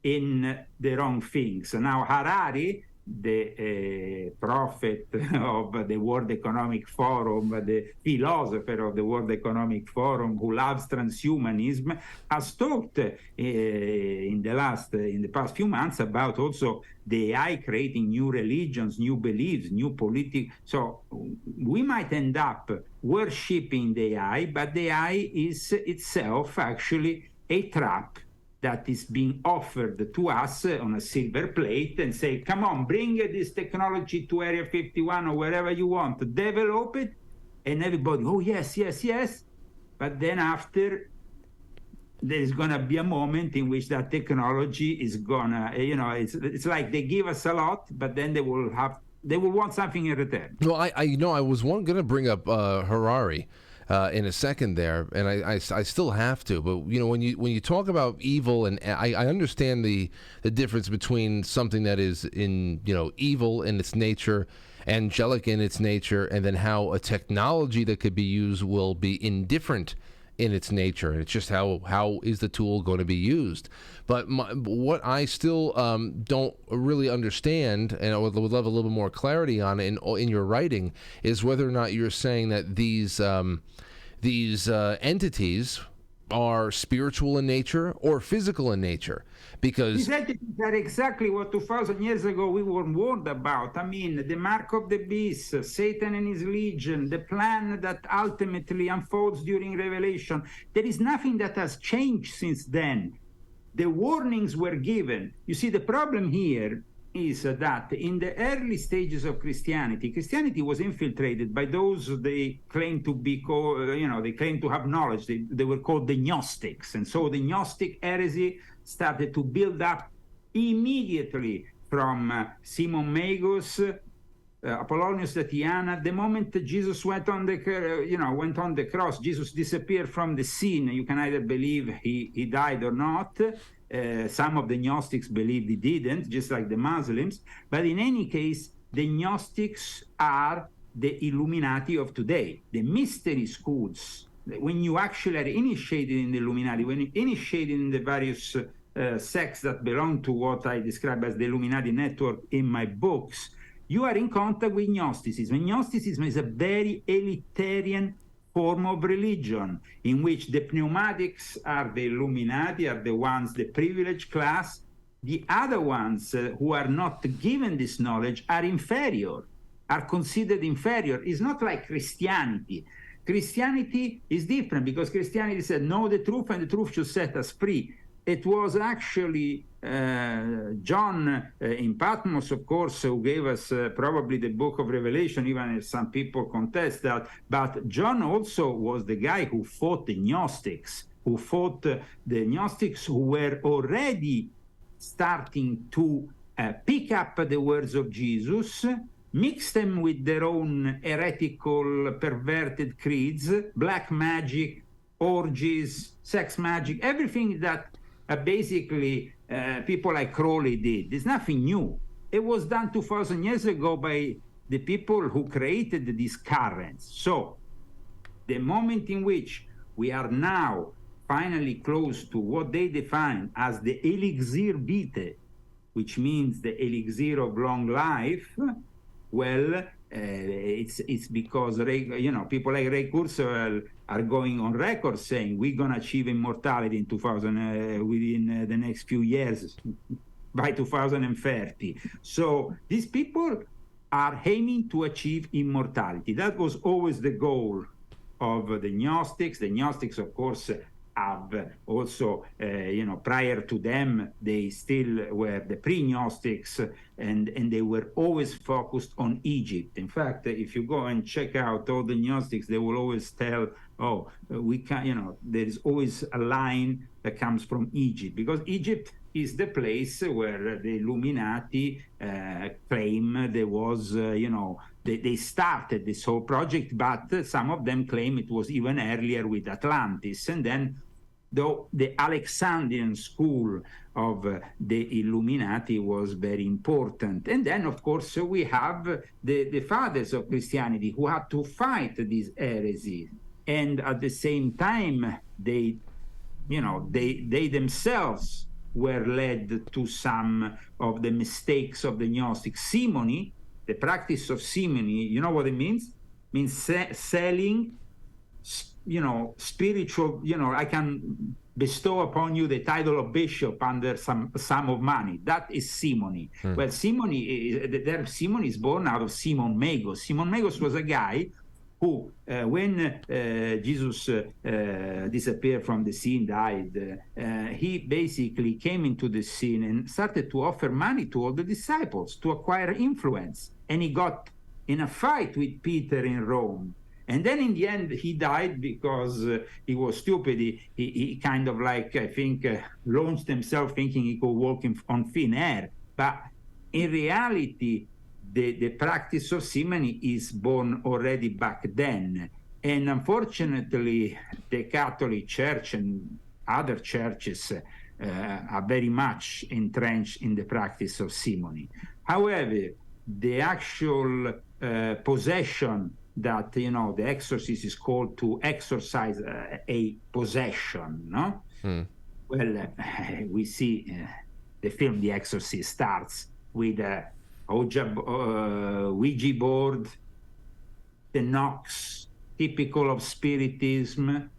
in the wrong things. Now, Harari, the prophet of the World Economic Forum, the philosopher of the World Economic Forum, who loves transhumanism, has talked in the past few months about also the AI creating new religions, new beliefs, new politics. So we might end up worshipping the AI, but the AI is itself actually a trap that is being offered to us on a silver plate and say, come on, bring this technology to Area 51 or wherever you want, develop it, and everybody, oh, yes, yes, yes. But then after, there is going to be a moment in which that technology is going to, it's like they give us a lot, but then they will want something in return. Well, I was going to bring up Harari. in a second there, and I still have to. But when you talk about evil, and I understand the difference between something that is in evil in its nature, angelic in its nature, and then how a technology that could be used will be indifferent in its nature, and it's just how is the tool going to be used. But what I still don't really understand, and I would love a little more clarity on in your writing, is whether or not you're saying that these entities are spiritual in nature or physical in nature, because these entities are exactly what 2,000 years ago we were warned about. I mean, the mark of the beast, Satan and his legion, the plan that ultimately unfolds during Revelation. There is nothing that has changed since then. The warnings were given. You see, the problem here is that in the early stages of Christianity was infiltrated by those they claim to be they claim to have knowledge. They were called the Gnostics. And so the Gnostic heresy started to build up immediately from Simon Magus, Apollonius Tatiana. The moment that Jesus went on the cross, Jesus disappeared from the scene. You can either believe he died or not. Some of the Gnostics believed he didn't, just like the Muslims. But in any case, the Gnostics are the Illuminati of today, the mystery schools. When you actually are initiated in the Illuminati, when you're initiated in the various sects that belong to what I describe as the Illuminati network in my books, you are in contact with Gnosticism. And Gnosticism is a very elitarian form of religion in which the pneumatics are the Illuminati, are the ones, the privileged class. The other ones who are not given this knowledge are inferior, are considered inferior. It's not like Christianity. Christianity is different because Christianity said, know the truth and the truth should set us free. It was actually John in Patmos, of course, who gave us probably the book of Revelation, even if some people contest that. But John also was the guy who fought the Gnostics, who were already starting to pick up the words of Jesus, mix them with their own heretical, perverted creeds, black magic, orgies, sex magic, everything that basically people like Crowley did. It's nothing new. It was done 2,000 years ago by the people who created these currents. So the moment in which we are now finally close to what they define as the elixir vitae, which means the elixir of long life, well, it's because people like Ray Kurzweil are going on record saying we're going to achieve immortality in within the next few years, by 2030. So these people are aiming to achieve immortality. That was always the goal of the Gnostics. The Gnostics, of course, have also, prior to them, they still were the pre-Gnostics, and they were always focused on Egypt. In fact, if you go and check out all the Gnostics, they will always tell, we can, there is always a line that comes from Egypt, because Egypt is the place where the Illuminati claim there was, they started this whole project, but some of them claim it was even earlier with Atlantis. And then though the Alexandrian school of the Illuminati was very important. And then, of course, we have the fathers of Christianity who had to fight these heresies. And at the same time, they themselves were led to some of the mistakes of the Gnostics. Simony, the practice of simony, you know what it means? It means selling, spiritual, I can bestow upon you the title of bishop under some sum of money. That is simony. Well, simony is born out of Simon Magus. Simon Magus was a guy who, when Jesus disappeared from the scene, died, he basically came into the scene and started to offer money to all the disciples to acquire influence. And he got in a fight with Peter in Rome. And then in the end, he died because he was stupid. He kind of like, I think, launched himself thinking he could walk on thin air. But in reality, the practice of simony is born already back then. And unfortunately, the Catholic Church and other churches are very much entrenched in the practice of simony. However, the actual possession that, the exorcist is called to exorcise a possession, no? Well, we see the film The Exorcist starts with a Ouija board, the knocks, typical of spiritism,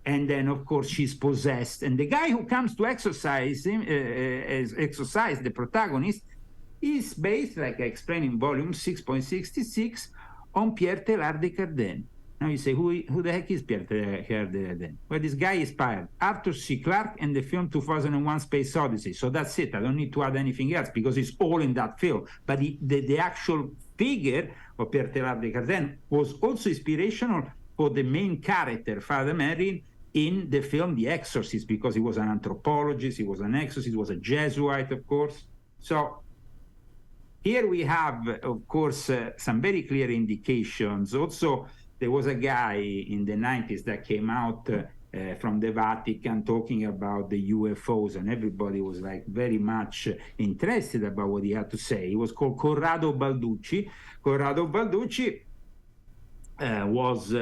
and then, of course, she's possessed. And the guy who comes to exorcise the protagonist, is based, like I explained in volume 6.66, on Pierre Teilhard de Chardin. Now you say, who the heck is Pierre Teilhard de Chardin? Well, this guy inspired Arthur C. Clarke and the film 2001 Space Odyssey. So that's it. I don't need to add anything else because it's all in that film. But the actual figure of Pierre Teilhard de Chardin was also inspirational for the main character, Father Merrin, in the film The Exorcist, because he was an anthropologist, he was an exorcist, he was a Jesuit, of course. So here we have, of course, some very clear indications. Also, there was a guy in the 90s that came out from the Vatican talking about the UFOs, and everybody was like very much interested about what he had to say. He was called Corrado Balducci. Corrado Balducci was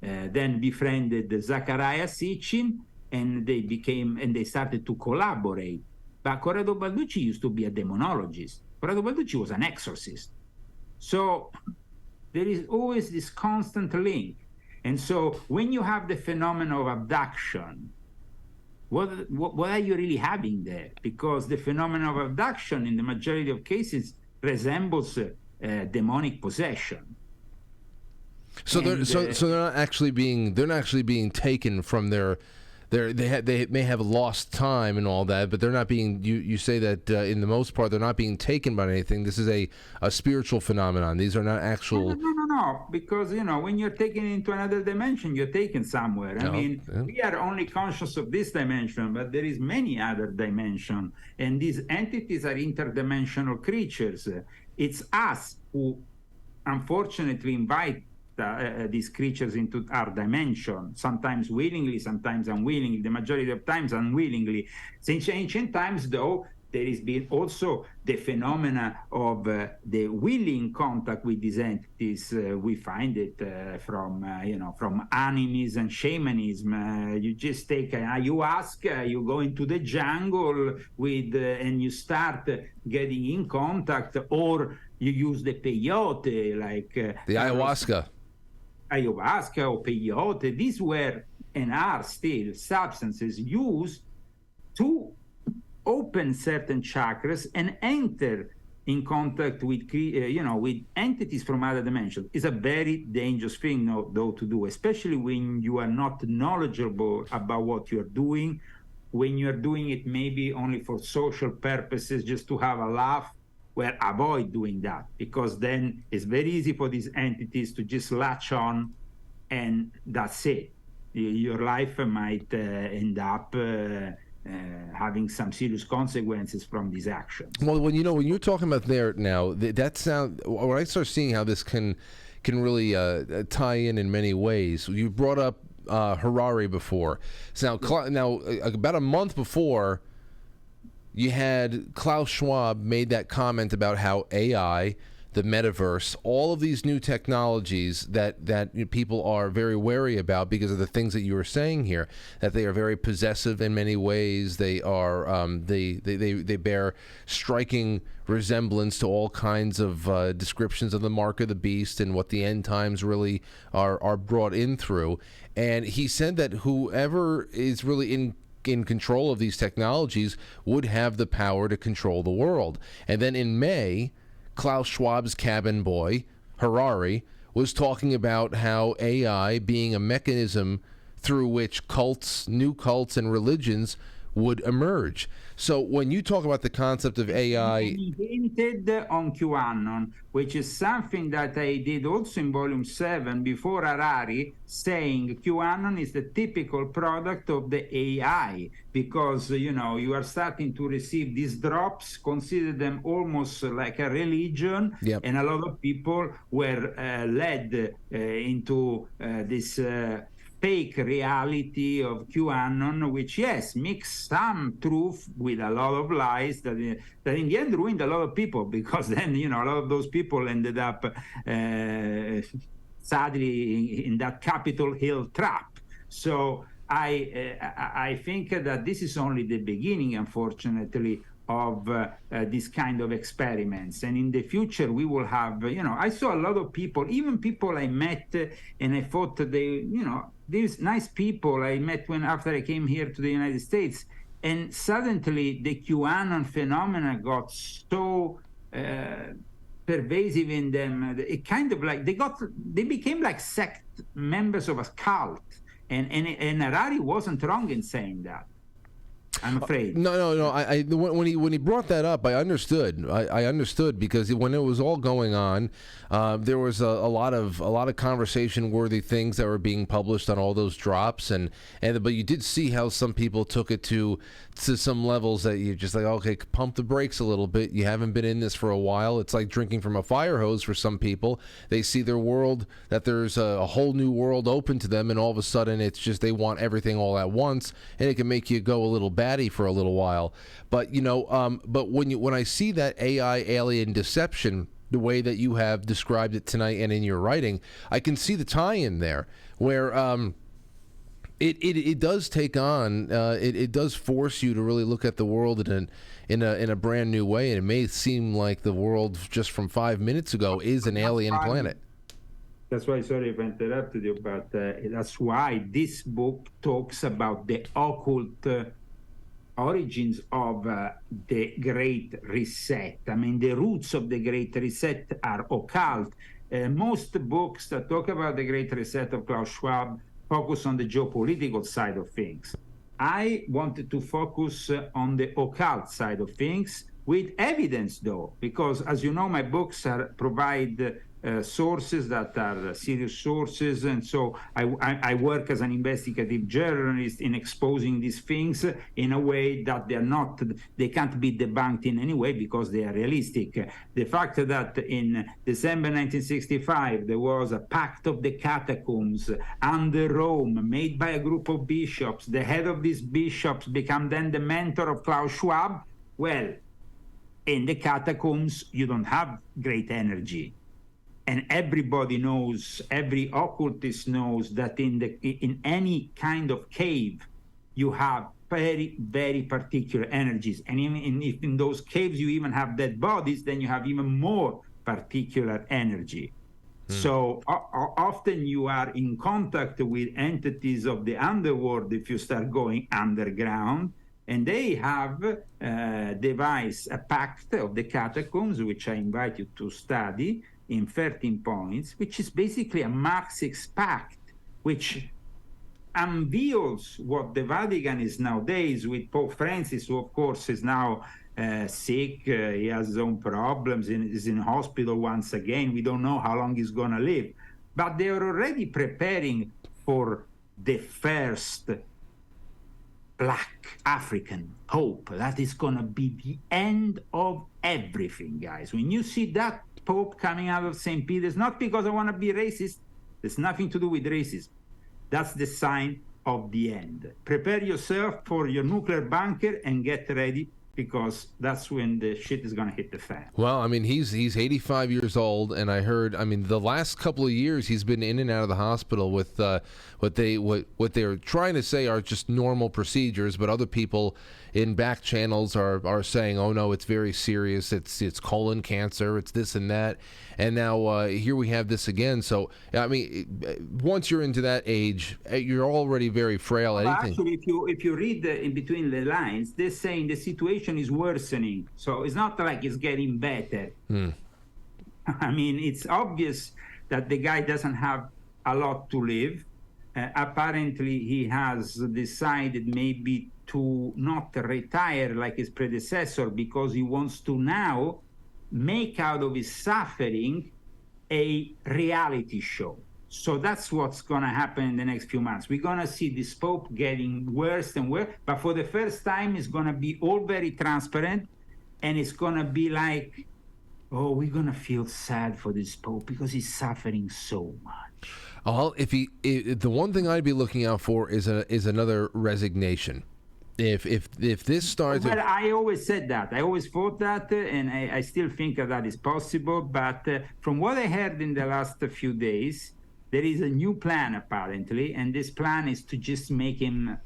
then befriended Zachariah Sitchin, and they started to collaborate. But Corrado Balducci used to be a demonologist. Corrado Balducci was an exorcist. So there is always this constant link. And so when you have the phenomenon of abduction, what are you really having there? Because the phenomenon of abduction in the majority of cases resembles demonic possession. So they're not actually being taken from their they may have lost time and all that, but they're not being. You say that in the most part they're not being taken by anything. This is a spiritual phenomenon. These are not actual. No, because when you're taken into another dimension, you're taken somewhere. I mean, we are only conscious of this dimension, but there is many other dimensions, and these entities are interdimensional creatures. It's us who, unfortunately, invite these creatures into our dimension, sometimes willingly, sometimes unwillingly, the majority of times unwillingly. Since ancient times, though, there has been also the phenomena of the willing contact with these entities. We find it from animism and shamanism. You just take ayahuasca, you go into the jungle and you start getting in contact, or you use the peyote, like the ayahuasca. Ayahuasca or peyote. These were and are still substances used to open certain chakras and enter in contact with with entities from other dimensions. Is a very dangerous thing, though, to do, especially when you are not knowledgeable about what you're doing, when you're doing it maybe only for social purposes, just to have a laugh. Well, avoid doing that, because then it's very easy for these entities to just latch on, and that's it. Your life might end up having some serious consequences from these actions. Well, when you're talking about there now, that sound. When I start seeing how this can really tie in many ways. You brought up Harari before. So now about a month before, you had Klaus Schwab made that comment about how AI, the metaverse, all of these new technologies that people are very wary about because of the things that you were saying here, that they are very possessive in many ways. They are they bear striking resemblance to all kinds of descriptions of the mark of the beast and what the end times really are brought in through. And he said that whoever is really in control of these technologies would have the power to control the world. And then in May, Klaus Schwab's cabin boy, Harari, was talking about how AI being a mechanism through which new cults and religions would emerge. So when you talk about the concept of AI, he hinted on QAnon, which is something that I did also in volume 7 before Harari, saying QAnon is the typical product of the AI, because you are starting to receive these drops, consider them almost like a religion. Yep. And a lot of people were led into this fake reality of QAnon, which, yes, mixed some truth with a lot of lies that in the end ruined a lot of people, because then, a lot of those people ended up, sadly, in that Capitol Hill trap. So I think that this is only the beginning, unfortunately, of this kind of experiments. And in the future, we will have, I saw a lot of people, even people I met, and I thought they, these nice people I met after I came here to the United States, and suddenly the QAnon phenomena got so pervasive in them. It kind of like they became like sect members of a cult, and Harari wasn't wrong in saying that, I'm afraid. No. When he brought that up, I understood. I understood, because when it was all going on, there was a lot of conversation-worthy things that were being published on all those drops, but you did see how some people took it to some levels that you're just like, okay, pump the brakes a little bit. You haven't been in this for a while. It's like drinking from a fire hose for some people. They see their world, that there's a whole new world open to them, and all of a sudden it's just they want everything all at once, and it can make you go a little batty for a little while. But but when I see that AI alien deception, the way that you have described it tonight and in your writing, I can see the tie-in there, where it does take on, it does force you to really look at the world in a brand new way, and it may seem like the world just from 5 minutes ago is an alien planet. That's why, sorry if I interrupted you, but that's why this book talks about the occult origins of the Great Reset. I mean, the roots of the Great Reset are occult. Most books that talk about the Great Reset of Klaus Schwab focus on the geopolitical side of things. I wanted to focus on the occult side of things, with evidence, though, because, as you know, my books provide sources that are serious sources, and so I work as an investigative journalist in exposing these things in a way that they can't be debunked in any way, because they are realistic. The fact that in December 1965 there was a pact of the catacombs under Rome made by a group of bishops, the head of these bishops became then the mentor of Klaus Schwab. Well, in the catacombs you don't have great energy. And everybody knows, every occultist knows, that in any kind of cave, you have very, very particular energies. And if in those caves you even have dead bodies, then you have even more particular energy. So often you are in contact with entities of the underworld if you start going underground, and they have devised a pact of the catacombs, which I invite you to study, in 13 points, which is basically a Marxist pact, which unveils what the Vatican is nowadays, with Pope Francis, who of course is now sick, he has his own problems, is in hospital once again. We don't know how long he's going to live. But they are already preparing for the first Black African Pope. That is going to be the end of everything, guys. When you see that Pope coming out of St. Peter's, not because I want to be racist, there's nothing to do with racism. That's the sign of the end. Prepare yourself for your nuclear bunker and get ready, because that's when the shit is going to hit the fan. Well, I mean, he's 85 years old, and I heard, I mean, the last couple of years he's been in and out of the hospital with what they're trying to say are just normal procedures, but other people in back channels are saying, oh no, it's very serious, it's colon cancer, it's this and that, and now here we have this again. So I mean, once you're into that age, you're already very frail. Well, actually, if you read in between the lines, they're saying the situation is worsening, so it's not like it's getting better. I mean, it's obvious that the guy doesn't have a lot to live. apparently he has decided maybe to not retire like his predecessor because he wants to now make out of his suffering a reality show. So that's what's going to happen in the next few months. We're going to see this Pope getting worse and worse, but for the first time, it's going to be all very transparent, and it's going to be like, oh, we're going to feel sad for this Pope because he's suffering so much. Well, the one thing I'd be looking out for is another resignation. If this starts, well, I always said that. I always thought that, and I still think that is possible. But from what I heard in the last few days, there is a new plan apparently, and this plan is to just make him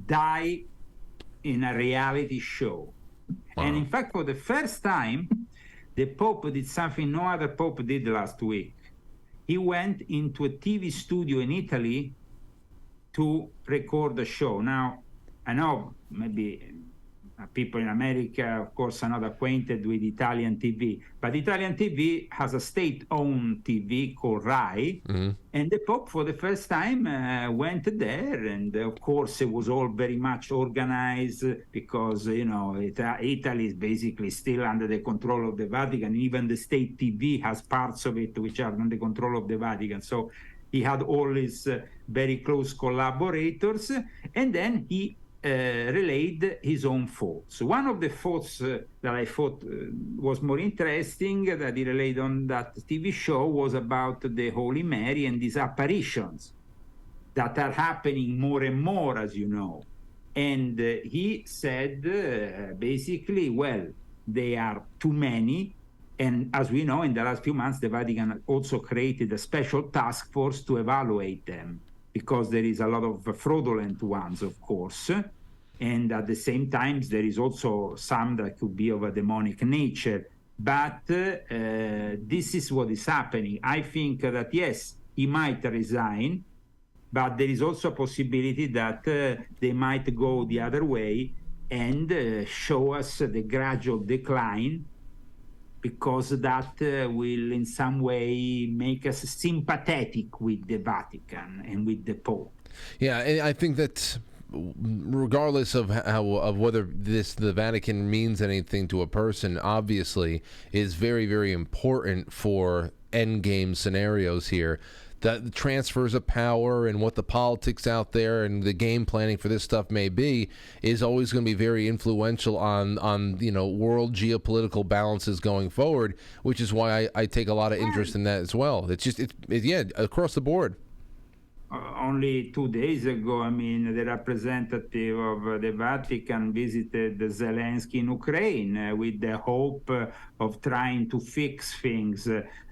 die in a reality show. Wow. And in fact, for the first time, the Pope did something no other Pope did last week. He went into a TV studio in Italy to record the show. Now, I know maybe people in America, of course, are not acquainted with Italian TV, but Italian TV has a state-owned TV called Rai, and the Pope, for the first time, went there, and of course, it was all very much organized because, you know, Italy is basically still under the control of the Vatican. Even the state TV has parts of it which are under the control of the Vatican. So he had all his very close collaborators, and then he relayed his own thoughts. One of the thoughts that I thought was more interesting that he relayed on that TV show was about the Holy Mary and these apparitions that are happening more and more, as you know. And he said, basically, well, they are too many. And as we know, in the last few months, the Vatican also created a special task force to evaluate them, because there is a lot of fraudulent ones, of course. And at the same time, there is also some that could be of a demonic nature. But this is what is happening. I think that, yes, he might resign, but there is also a possibility that they might go the other way and show us the gradual decline, because that will in some way make us sympathetic with the Vatican and with the Pope. Yeah, and I think that regardless of whether the Vatican means anything to a person, obviously is very, very important for endgame scenarios here. That the transfers of power and what the politics out there and the game planning for this stuff may be is always going to be very influential on world geopolitical balances going forward, which is why I take a lot of interest in that as well. It's across the board. Only 2 days ago, I mean, the representative of the Vatican visited Zelensky in Ukraine with the hope of trying to fix things.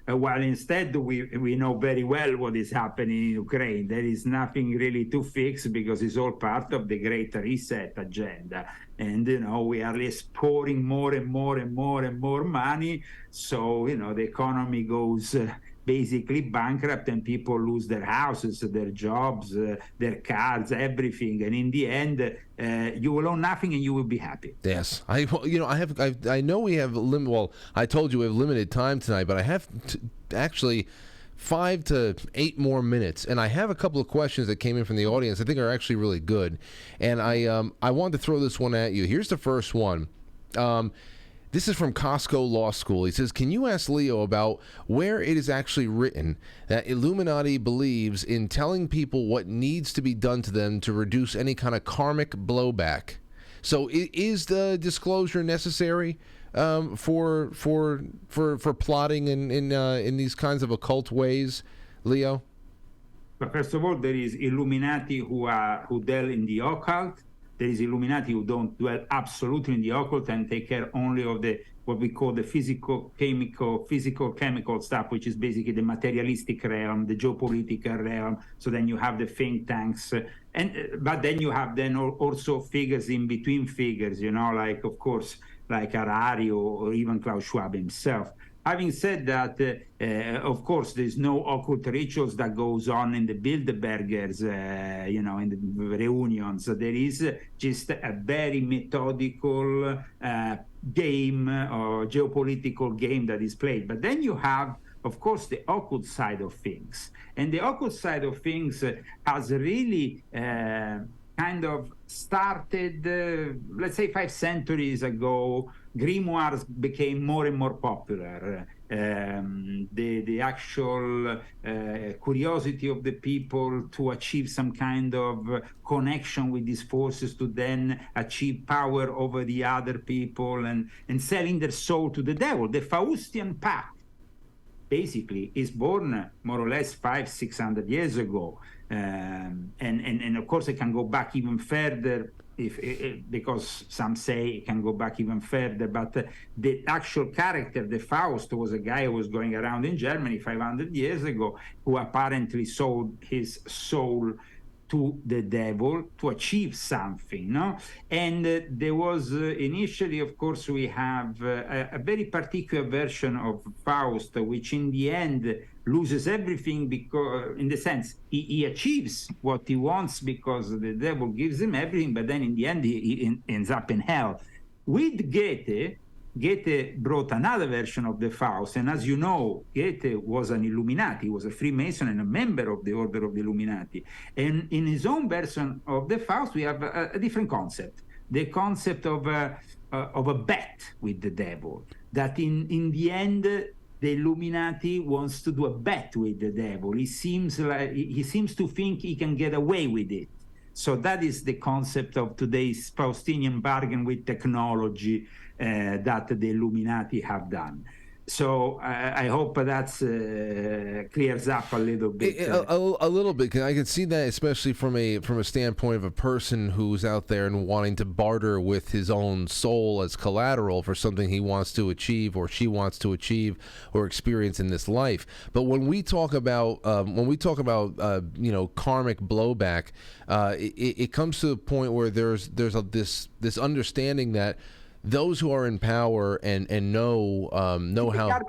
While instead, we know very well what is happening in Ukraine. There is nothing really to fix because it's all part of the Great Reset agenda. And, we are just pouring more and more and more and more money. So, the economy goes basically bankrupt, and people lose their houses, their jobs, their cars, everything. And in the end, you will own nothing and you will be happy. Yes. I know we have I told you we have limited time tonight, but I have actually 5 to 8 more minutes, and I have a couple of questions that came in from the audience I think are actually really good, and I wanted to throw this one at you. Here's the first one. This is from Costco Law School. He says, can you ask Leo about where it is actually written that Illuminati believes in telling people what needs to be done to them to reduce any kind of karmic blowback? So is the disclosure necessary for plotting in these kinds of occult ways, Leo? But first of all, there is Illuminati who deal in the occult. There is Illuminati who don't dwell absolutely in the occult and take care only of what we call the physical chemical stuff, which is basically the materialistic realm, the geopolitical realm. So then you have the think tanks, but then you have also figures in between figures, like, of course, like Harari or even Klaus Schwab himself. Having said that, of course, there's no occult rituals that goes on in the Bilderbergers, in the reunions. There is just a very methodical game or geopolitical game that is played. But then you have of course, the occult side of things. And the occult side of things has really kind of started, let's say 5 centuries ago. Grimoires became more and more popular. The actual curiosity of the people to achieve some kind of connection with these forces to then achieve power over the other people and selling their soul to the devil. The Faustian Pact basically is born more or less 500-600 years ago. And of course it can go back even further because some say it can go back even further, but the actual character, the Faust, was a guy who was going around in Germany 500 years ago who apparently sold his soul to the devil to achieve something, no? And there was initially, of course, we have a very particular version of Faust, which in the end loses everything because, in the sense, he achieves what he wants because the devil gives him everything, but then in the end he ends up in hell. With Goethe brought another version of the Faust, and as you know, Goethe was an Illuminati, he was a Freemason and a member of the Order of the Illuminati. And in his own version of the Faust, we have a different concept, the concept of a bet with the devil, that in the end, the Illuminati wants to do a bet with the devil. He seems to think he can get away with it. So that is the concept of today's Faustinian bargain with technology that the Illuminati have done. So I hope that clears up a little bit. A little bit. I can see that, especially from a standpoint of a person who's out there and wanting to barter with his own soul as collateral for something he wants to achieve or she wants to achieve or experience in this life. But when we talk about karmic blowback, it comes to the point where there's this understanding that those who are in power and know how. I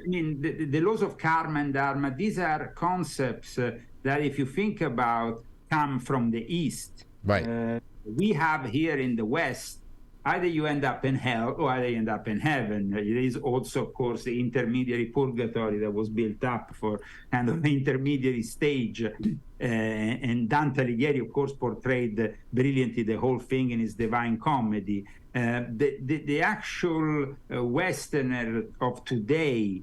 mean, the laws of karma and dharma, these are concepts that, if you think about, come from the East. Right. We have here in the West, either you end up in hell or either you end up in heaven. There is also, of course, the intermediary purgatory that was built up for kind of an intermediary stage. And Dante Alighieri, of course, portrayed brilliantly the whole thing in his Divine Comedy. The actual Westerner of today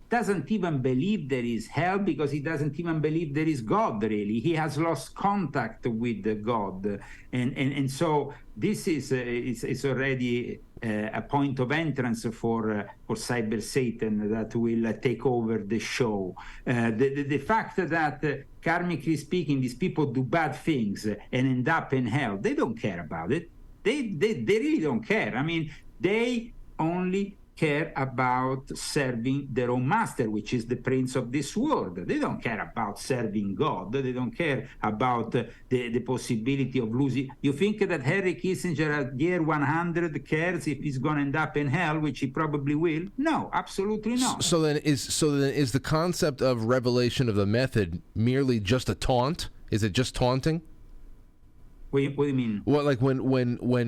doesn't even believe there is hell because he doesn't even believe there is God, really. He has lost contact with the God. And so this is already a point of entrance for Cyber Satan that will take over the show. The fact that, karmically speaking, these people do bad things and end up in hell, they don't care about it. They really don't care. I mean, they only care about serving their own master, which is the prince of this world. They don't care about serving God. They don't care about the possibility of losing. You think that Henry Kissinger at year 100 cares if he's going to end up in hell, which he probably will? No, absolutely not. So then is the concept of revelation of the method merely just a taunt? Is it just taunting? What do you mean? Well, like when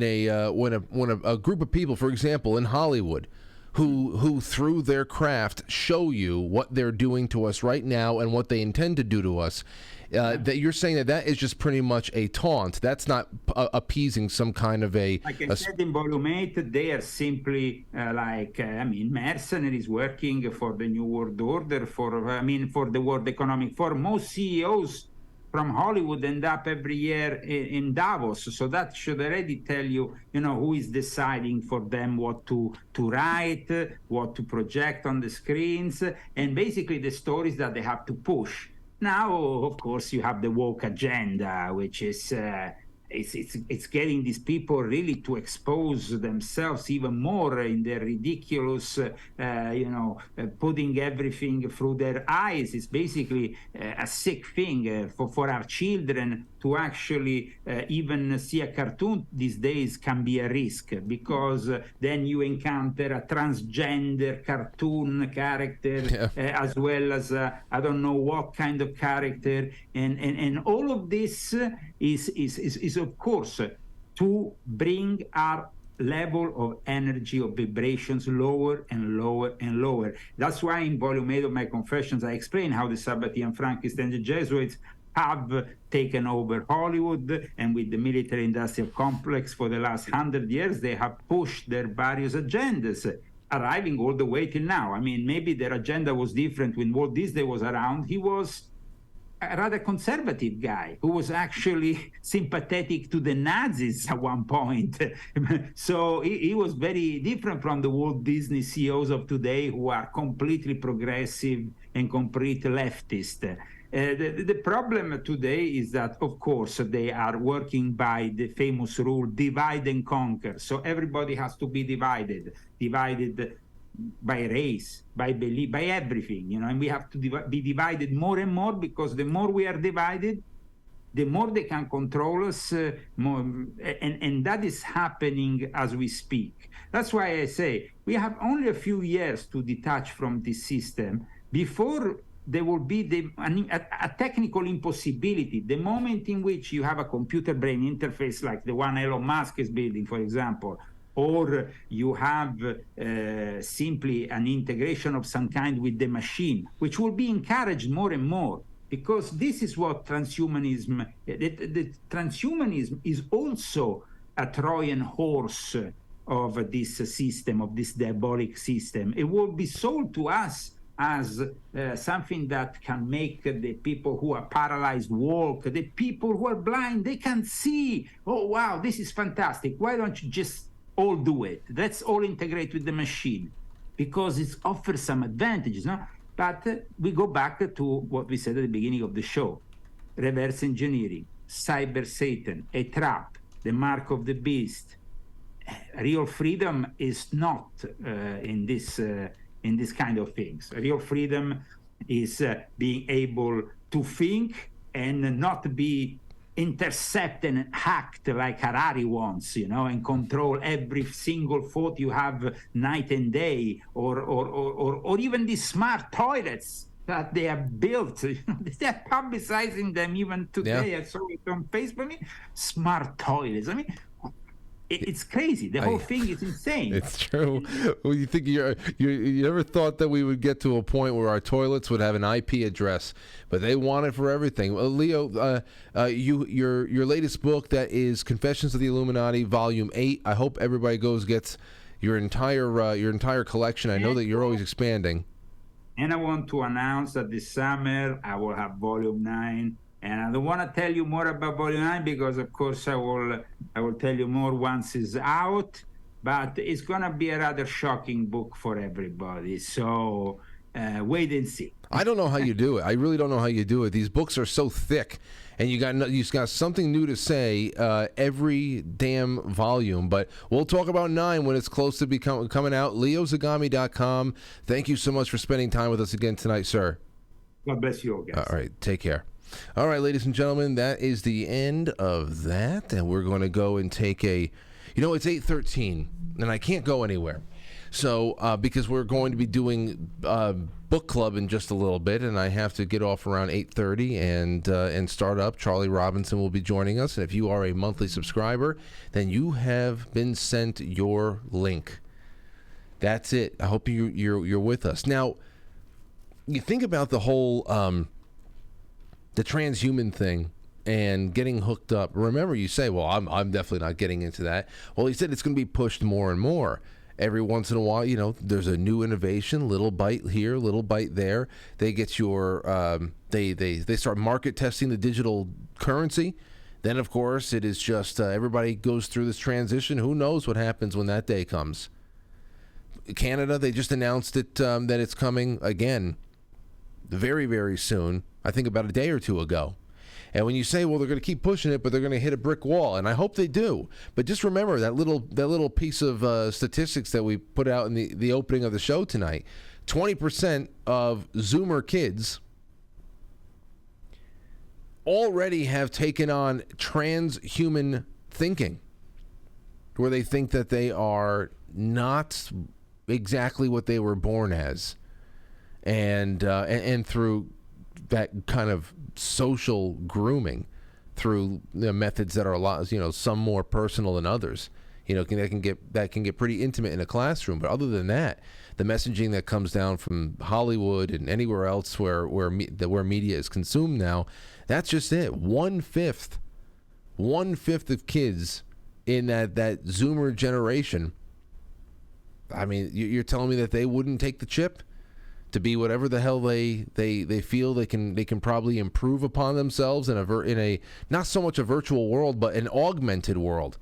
a group of people, for example, in Hollywood, who through their craft show you what they're doing to us right now and what they intend to do to us, that you're saying that is just pretty much a taunt. That's not appeasing some kind of a. Like I said in Volume 8, they are simply mercenaries working for the New World Order, for the World Economic Forum. Most CEOs from Hollywood end up every year in Davos. So that should already tell you, who is deciding for them what to write, what to project on the screens, and basically the stories that they have to push. Now, of course, you have the woke agenda, which is it's getting these people really to expose themselves even more in their ridiculous, putting everything through their eyes. It's basically a sick thing for our children to actually even see a cartoon these days can be a risk, because then you encounter a transgender cartoon character as well as I don't know what kind of character, and all of this is of course to bring our level of energy, of vibrations, lower and lower and lower. That's why in Volume 8 of my Confessions, I explain how the Sabbatean Frankists and the Jesuits have taken over Hollywood, and with the military-industrial complex for the last 100 years, they have pushed their various agendas, arriving all the way till now. I mean, maybe their agenda was different when Walt Disney was around. He was a rather conservative guy who was actually sympathetic to the Nazis at one point. So he was very different from the Walt Disney CEOs of today, who are completely progressive and complete leftist. The problem today is that, of course, they are working by the famous rule, divide and conquer. So everybody has to be divided by race, by belief, by everything, you know, and we have to be divided more and more, because the more we are divided, the more they can control us, and that is happening as we speak. That's why I say we have only a few years to detach from this system before there will be a technical impossibility. The moment in which you have a computer-brain interface like the one Elon Musk is building, for example, or you have simply an integration of some kind with the machine, which will be encouraged more and more, because this is what transhumanism, the transhumanism is also a Trojan horse of this system, of this diabolic system. It will be sold to us as something that can make the people who are paralyzed walk, the people who are blind, they can see. Oh, wow, this is fantastic. Why don't you just all do it? Let's all integrate with the machine, because it offers some advantages, no? But we go back to what we said at the beginning of the show: reverse engineering, cyber Satan, a trap, the mark of the beast. Real freedom is not in this kind of things. Real freedom is being able to think and not be intercepted and hacked like Harari wants, you know, and control every single thought you have night and day, or even these smart toilets that they have built. You know, they're publicizing them even today. Yeah. I saw it on Facebook. I mean, smart toilets. I mean, it's crazy. The whole thing is insane. It's true. Well, you think you never thought that we would get to a point where our toilets would have an IP address, but they want it for everything. Leo, your latest book, that is Confessions of the Illuminati, Volume 8. I hope everybody gets your entire collection. I know that you're always expanding. And I want to announce that this summer I will have Volume 9. And I don't want to tell you more about Volume 9 because, of course, I will tell you more once it's out. But it's going to be a rather shocking book for everybody. So wait and see. I don't know how you do it. I really don't know how you do it. These books are so thick, and you got something new to say every damn volume. But we'll talk about 9 when it's close to coming out. LeoZagami.com. Thank you so much for spending time with us again tonight, sir. God bless you all, guys. All right, take care. All right, ladies and gentlemen, that is the end of that, and we're going to go and take it's 8:13, and I can't go anywhere. So, because we're going to be doing book club in just a little bit, and I have to get off around 8:30 and start up. Charlie Robinson will be joining us, and if you are a monthly subscriber, then you have been sent your link. That's it. I hope you're with us. Now, you think about the whole the transhuman thing and getting hooked up. Remember, you say, well, I'm definitely not getting into that. Well, he said it's going to be pushed more and more. Every once in a while, you know, there's a new innovation, little bite here, little bite there. They get your, they start market testing the digital currency. Then, of course, it is just everybody goes through this transition. Who knows what happens when that day comes? Canada, they just announced it that it's coming again very, very soon. I think about a day or two ago. And when you say, well, they're going to keep pushing it, but they're going to hit a brick wall, and I hope they do. But just remember that little piece of statistics that we put out in the opening of the show tonight. 20% of Zoomer kids already have taken on transhuman thinking, where they think that they are not exactly what they were born as. And through that kind of social grooming, through the methods that are a lot, some more personal than others. that can get pretty intimate in a classroom. But other than that, the messaging that comes down from Hollywood and anywhere else where media is consumed now, that's just it. One fifth of kids in that Zoomer generation. I mean, you're telling me that they wouldn't take the chip to be whatever the hell they feel they can probably improve upon themselves in a not so much a virtual world, but an augmented world.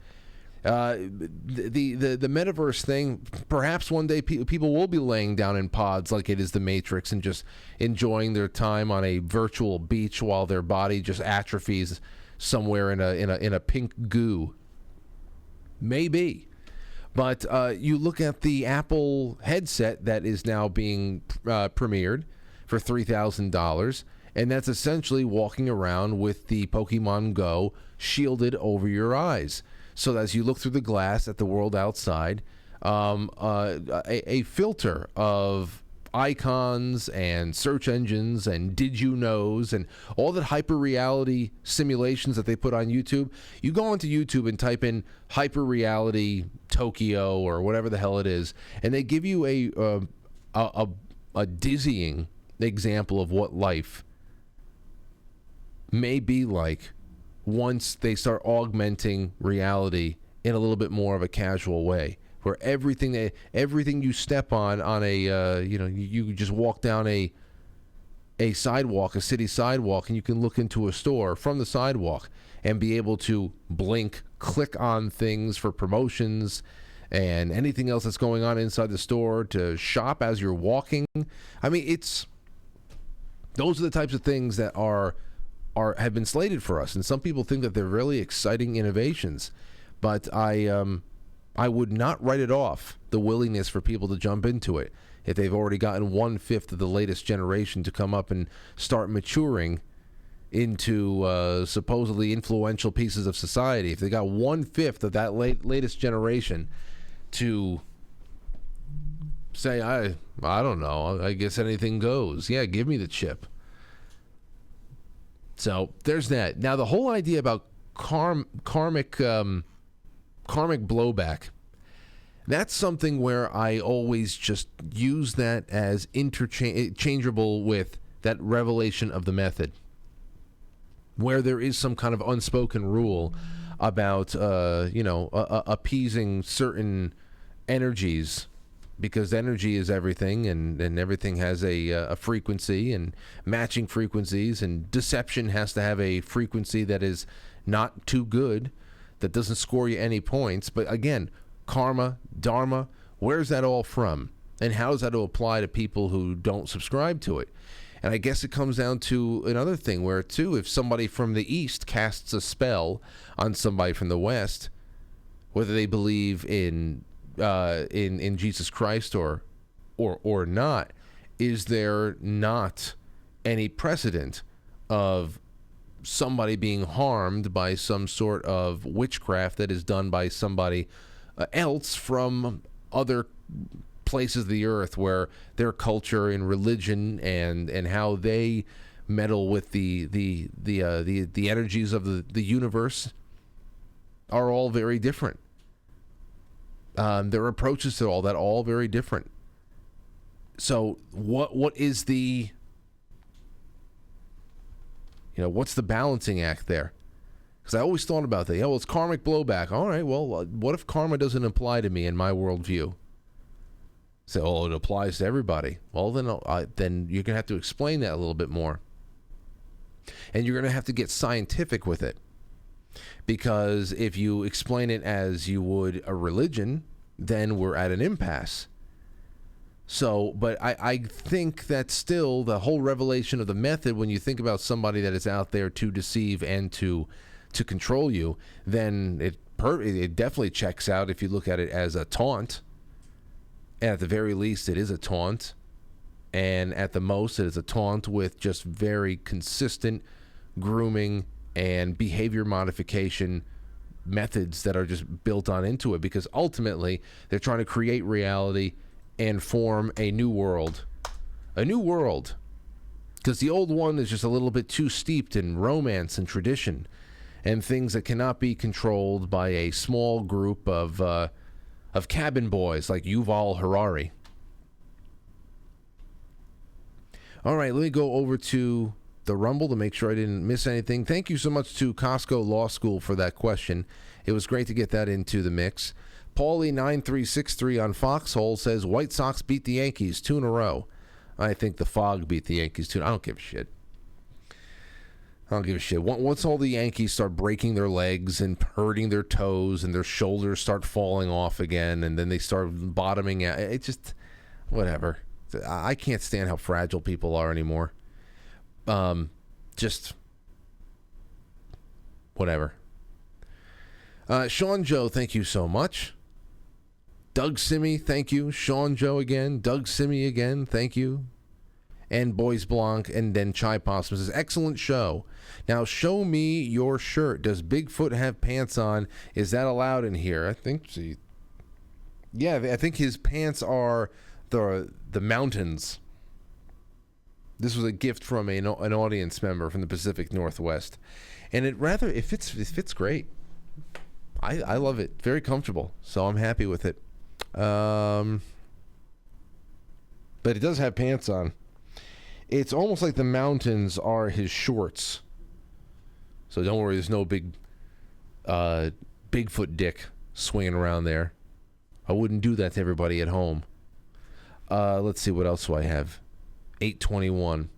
The metaverse thing, perhaps one day people will be laying down in pods like it is the Matrix and just enjoying their time on a virtual beach while their body just atrophies somewhere in a pink goo. Maybe. But you look at the Apple headset that is now being premiered for $3,000, and that's essentially walking around with the Pokemon Go shielded over your eyes. So that as you look through the glass at the world outside, a filter of icons and search engines and did you knows and all the hyper reality simulations that they put on YouTube. You go onto YouTube and type in hyper reality Tokyo or whatever the hell it is, and they give you a dizzying example of what life may be like once they start augmenting reality in a little bit more of a casual way, where everything you step on a you just walk down a sidewalk, a city sidewalk, and you can look into a store from the sidewalk and be able to blink, click on things for promotions and anything else that's going on inside the store, to shop as you're walking. I mean, those are the types of things that have been slated for us, and some people think that they're really exciting innovations, but I would not write it off, the willingness for people to jump into it, if they've already gotten 1/5 of the latest generation to come up and start maturing into supposedly influential pieces of society. If they got 1/5 of that latest generation to say, I don't know, I guess anything goes. Yeah, give me the chip. So there's that. Now the whole idea about karmic blowback, that's something where I always just use that as interchangeable with that revelation of the method, where there is some kind of unspoken rule about appeasing certain energies, because energy is everything, and everything has a frequency and matching frequencies, and deception has to have a frequency that is not too good, that doesn't score you any points. But again, karma, dharma, where's that all from? And how does that apply to people who don't subscribe to it? And I guess it comes down to another thing where, too, if somebody from the East casts a spell on somebody from the West, whether they believe in Jesus Christ or not, is there not any precedent of somebody being harmed by some sort of witchcraft that is done by somebody else from other places of the earth, where their culture and religion and how they meddle with the energies of the universe are all very different. Their approaches to all that all very different. So what is the what's the balancing act there? Because I always thought about that. Yeah, well, it's karmic blowback. All right, well, what if karma doesn't apply to me in my worldview? So, oh, it applies to everybody. Well, then you're going to have to explain that a little bit more. And you're going to have to get scientific with it. Because if you explain it as you would a religion, then we're at an impasse. So, but I think that still the whole revelation of the method, when you think about somebody that is out there to deceive and to control you, then it definitely checks out if you look at it as a taunt. And at the very least, it is a taunt. And at the most, it is a taunt with just very consistent grooming and behavior modification methods that are just built on into it, because ultimately they're trying to create reality and form a new world. A new world. Because the old one is just a little bit too steeped in romance and tradition. and things that cannot be controlled by a small group of cabin boys like Yuval Harari. All right, let me go over to the Rumble to make sure I didn't miss anything. Thank you so much to Costco Law School for that question. It was great to get that into the mix. Paulie9363 on Foxhole says, White Sox beat the Yankees 2 in a row. I think the Fog beat the Yankees 2. I don't give a shit. Once all the Yankees start breaking their legs and hurting their toes and their shoulders start falling off again and then they start bottoming out, it just, whatever. I can't stand how fragile people are anymore. Just whatever. Sean Joe, thank you so much. Doug Simi, thank you. Sean Joe again. Doug Simi again, thank you. And Boys Blanc, and then Chai Possum says, excellent show. Now show me your shirt. Does Bigfoot have pants on? Is that allowed in here? I think I think his pants are the mountains. This was a gift from an audience member from the Pacific Northwest, and it fits great. I love it. Very comfortable, so I'm happy with it. But it does have pants on. It's almost like the mountains are his shorts. So don't worry, there's no big Bigfoot dick swinging around there. I wouldn't do that to everybody at home. Let's see, what else do I have? 821.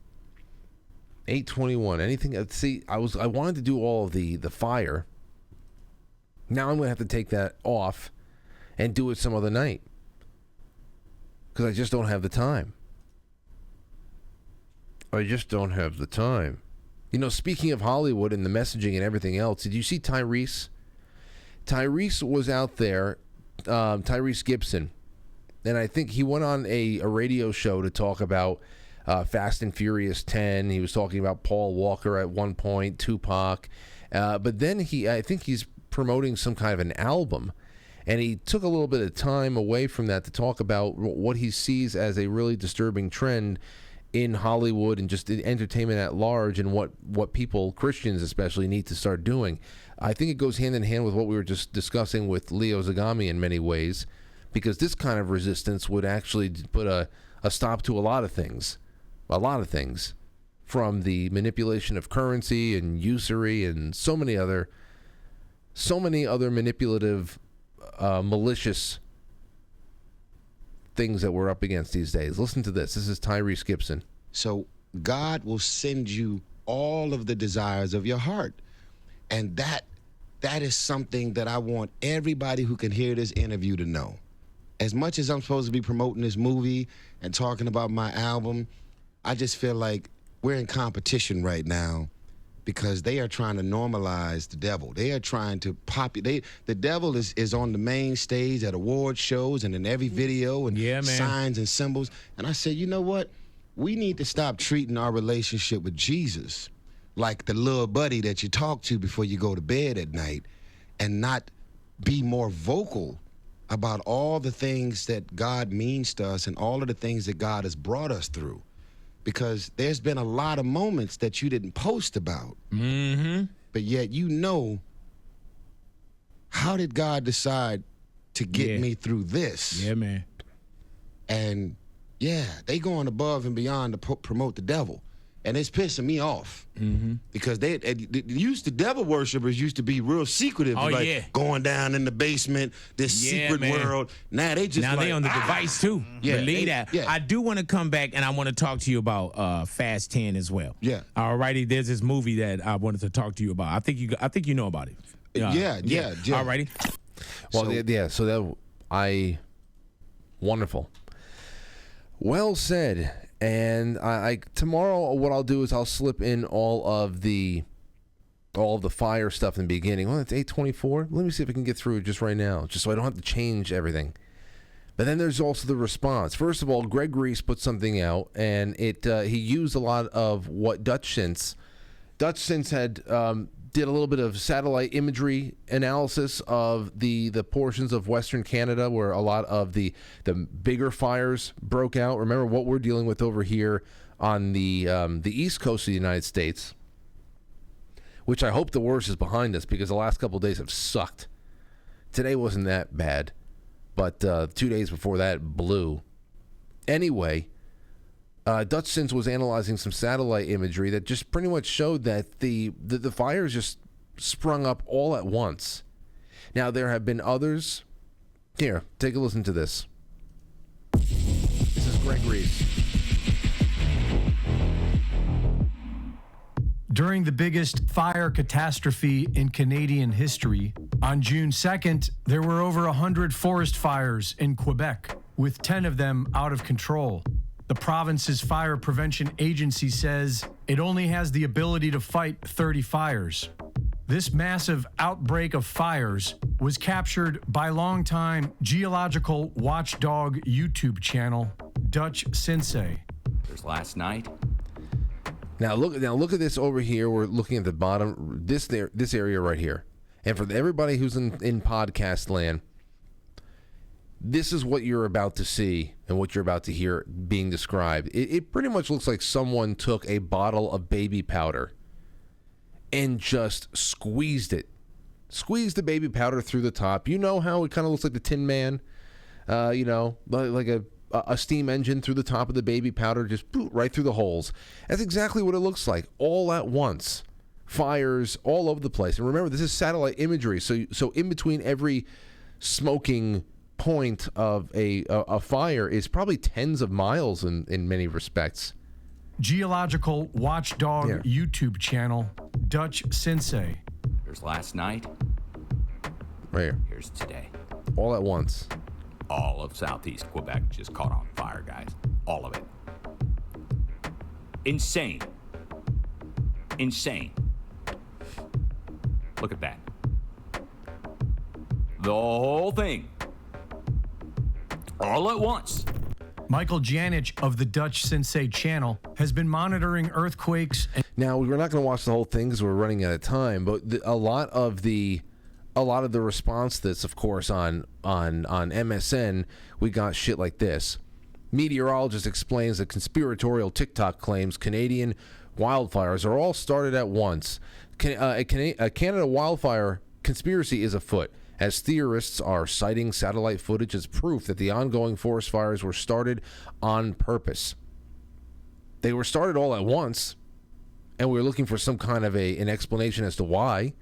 Anything? See, I wanted to do all of the fire. Now I'm going to have to take that off and do it some other night. Because I just don't have the time. You know, speaking of Hollywood and the messaging and everything else, did you see Tyrese? Tyrese was out there, Tyrese Gibson, and I think he went on a radio show to talk about Fast and Furious 10. He was talking about Paul Walker at one point, Tupac, but then I think he's promoting some kind of an album, and he took a little bit of time away from that to talk about what he sees as a really disturbing trend in Hollywood and just in entertainment at large, and what people, Christians especially, need to start doing. I think it goes hand in hand with what we were just discussing with Leo Zagami in many ways, because this kind of resistance would actually put a stop to a lot of things, from the manipulation of currency and usury and so many other manipulative, malicious things that we're up against these days. Listen to this. This is Tyrese Gibson. So God will send you all of the desires of your heart. And that is something that I want everybody who can hear this interview to know. As much as I'm supposed to be promoting this movie and talking about my album, I just feel like we're in competition right now because they are trying to normalize the devil. They are trying to the devil is on the main stage at award shows and in every video and signs and symbols. And I said, you know what? We need to stop treating our relationship with Jesus like the little buddy that you talk to before you go to bed at night, and not be more vocal about all the things that God means to us and all of the things that God has brought us through. Because there's been a lot of moments that you didn't post about. Mm-hmm. But yet how did God decide to get me through this? Yeah, man. And, they going above and beyond to promote the devil. And it's pissing me off. Mm-hmm. Because the devil worshipers used to be real secretive. Going down in the basement, this secret world. Now they on the device too. Yeah, believe that. Yeah. I do want to come back and I want to talk to you about Fast 10 as well. Yeah. Alrighty, there's this movie that I wanted to talk to you about. I think you know about it. Yeah. Alrighty. Well, wonderful. Well said. And I tomorrow, what I'll do is I'll slip in all of the fire stuff in the beginning. Well, it's 8:24. Let me see if I can get through it just right now, just so I don't have to change everything. But then there's also the response. First of all, Greg Reese put something out, and he used a lot of what Dutch Synths had did a little bit of satellite imagery analysis of the portions of Western Canada where a lot of the bigger fires broke out. Remember what we're dealing with over here on the East Coast of the United States. which I hope the worst is behind us because the last couple of days have sucked. Today wasn't that bad, but 2 days before that blew. Anyway, Dutch Sins was analyzing some satellite imagery that just pretty much showed that the fires just sprung up all at once. Now, there have been others. Here, take a listen to this. This is Greg Reese. During the biggest fire catastrophe in Canadian history, on June 2nd, there were over 100 forest fires in Quebec, with 10 of them out of control. The province's fire prevention agency says it only has the ability to fight 30 fires. This massive outbreak of fires was captured by longtime geological watchdog YouTube channel, Dutch Sensei. There's last night. Now look at this over here. We're looking at the bottom, this area right here. And for everybody who's in podcast land, this is what you're about to see and what you're about to hear being described. It pretty much looks like someone took a bottle of baby powder and just squeezed the baby powder through the top. You know how it kind of looks like the Tin Man, like a steam engine through the top of the baby powder, just right through the holes. That's exactly what it looks like, all at once. Fires all over the place. And remember, this is satellite imagery, so in between every smoking point of a fire is probably tens of miles in many respects. Geological watchdog YouTube channel, Dutch Sensei. There's last night. Right here. Here's today. All at once. All of southeast Quebec just caught on fire, guys. All of it. Insane. Insane. Look at that. The whole thing. All at once. Michael Janich of the Dutch Sensei channel has been monitoring earthquakes. Now, we're not going to watch the whole thing because we're running out of time, but a lot of the response to this, of course, on MSN, we got shit like this. Meteorologist explains that conspiratorial TikTok claims Canadian wildfires are all started at once. A Canada wildfire conspiracy is afoot, as theorists are citing satellite footage as proof that the ongoing forest fires were started on purpose. They were started all at once, and we were looking for some kind of an explanation as to why.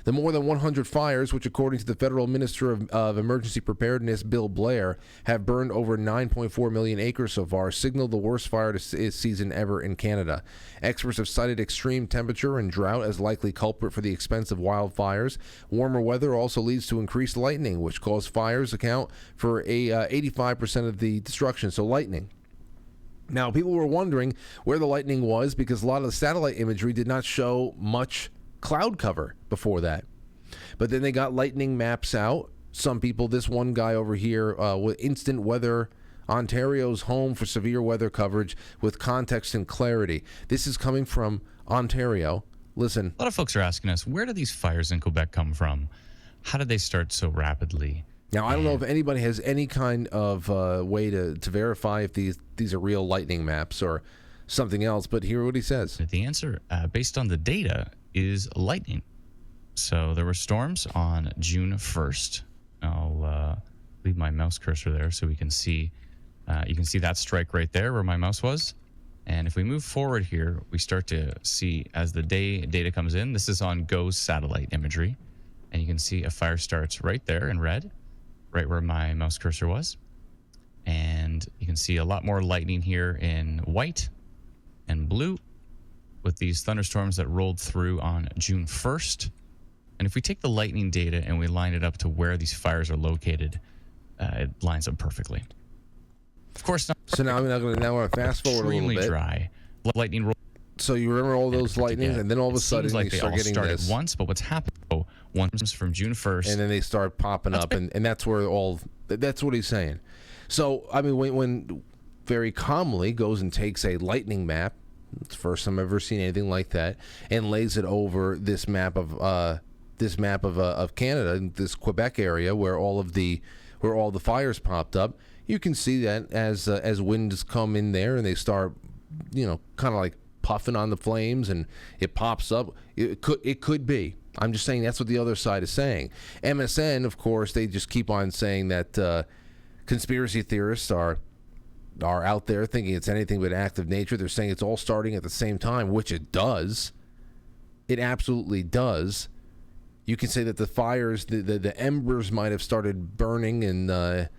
The more than 100 fires, which according to the Federal Minister of Emergency Preparedness, Bill Blair, have burned over 9.4 million acres so far, signal the worst fire season ever in Canada. Experts have cited extreme temperature and drought as likely culprit for the expensive wildfires. Warmer weather also leads to increased lightning, which cause fires account for 85% of the destruction. So lightning. Now, people were wondering where the lightning was because a lot of the satellite imagery did not show much cloud cover before that. But then they got lightning maps out. Some people, this one guy over here, with instant weather, Ontario's home for severe weather coverage with context and clarity. This is coming from Ontario. Listen. A lot of folks are asking us, where do these fires in Quebec come from? How did they start so rapidly? Now, I don't know if anybody has any kind of way to verify if these are real lightning maps or something else, but hear what he says. The answer, based on the data, is lightning. So there were storms on June 1st. I'll leave my mouse cursor there so we can see. You can see that strike right there where my mouse was. And if we move forward here, we start to see as the data comes in. This is on GOES satellite imagery. And you can see a fire starts right there in red, right where my mouse cursor was. And you can see a lot more lightning here in white and blue with these thunderstorms that rolled through on June 1st. And if we take the lightning data and we line it up to where these fires are located, it lines up perfectly. Of course, so now I'm going to fast forward a little bit. Extremely dry. Lightning roll. So you remember all those lightnings, and then all of a sudden like you start getting this. Once, but what's happened? One's from June 1st, and then they start popping up, and that's where that's what he's saying. So I mean, when very calmly goes and takes a lightning map, it's the first time I've ever seen anything like that, and lays it over this map of Canada, this Quebec area where all the fires popped up. You can see that as winds come in there and they start, kind of like puffing on the flames and it pops up. It could be. I'm just saying that's what the other side is saying. MSN, of course, they just keep on saying that conspiracy theorists are out there thinking it's anything but an act of nature. They're saying it's all starting at the same time, which it does. It absolutely does. You can say that the fires, the embers might have started burning and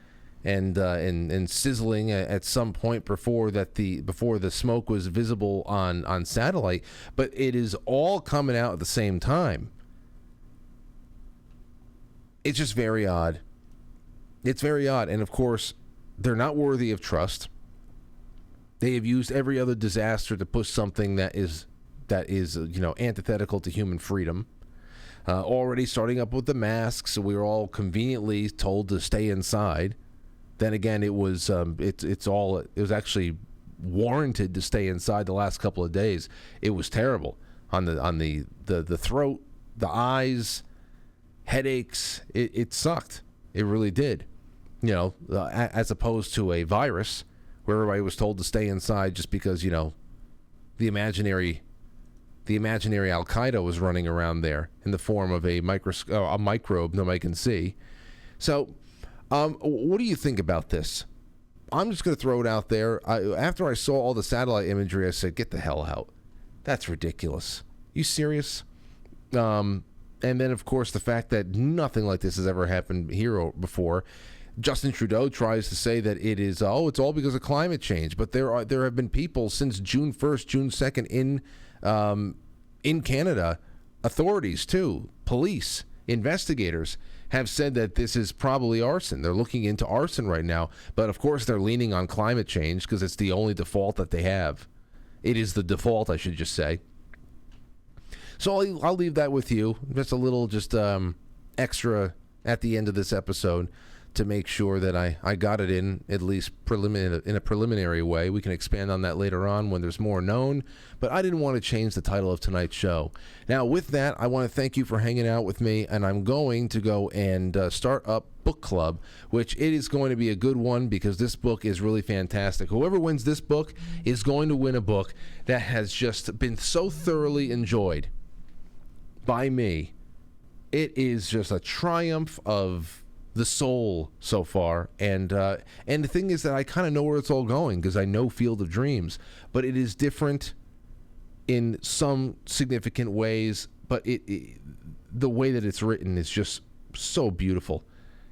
sizzling at some point before the smoke was visible on satellite, but it is all coming out at the same time. It's just very odd. It's very odd, and of course, they're not worthy of trust. They have used every other disaster to push something that is antithetical to human freedom. Already starting up with the masks, we were all conveniently told to stay inside. Then again, it was actually warranted to stay inside the last couple of days. It was terrible on the throat, the eyes, headaches. It sucked. It really did. As opposed to a virus where everybody was told to stay inside just because the imaginary Al-Qaeda was running around there in the form of a microbe nobody can see. So, what do you think about this? I'm just going to throw it out there. After I saw all the satellite imagery, I said, get the hell out. That's ridiculous. You serious? And then, of course, the fact that nothing like this has ever happened here before. Justin Trudeau tries to say that it is, it's all because of climate change. But there have been people since June 1st, June 2nd in Canada, authorities too, police, investigators have said that this is probably arson. They're looking into arson right now. But of course, they're leaning on climate change because it's the only default that they have. It is the default, I should just say. So I'll leave that with you. Just a little extra at the end of this episode to make sure that I got it in at least in a preliminary way. We can expand on that later on when there's more known, but I didn't want to change the title of tonight's show. Now, with that, I want to thank you for hanging out with me, and I'm going to go and start up book club, which it is going to be a good one because this book is really fantastic. Whoever wins this book is going to win a book that has just been so thoroughly enjoyed by me. It is just a triumph of the soul so far, and the thing is that I kind of know where it's all going because I know Field of Dreams, but it is different in some significant ways, but the way that it's written is just so beautiful.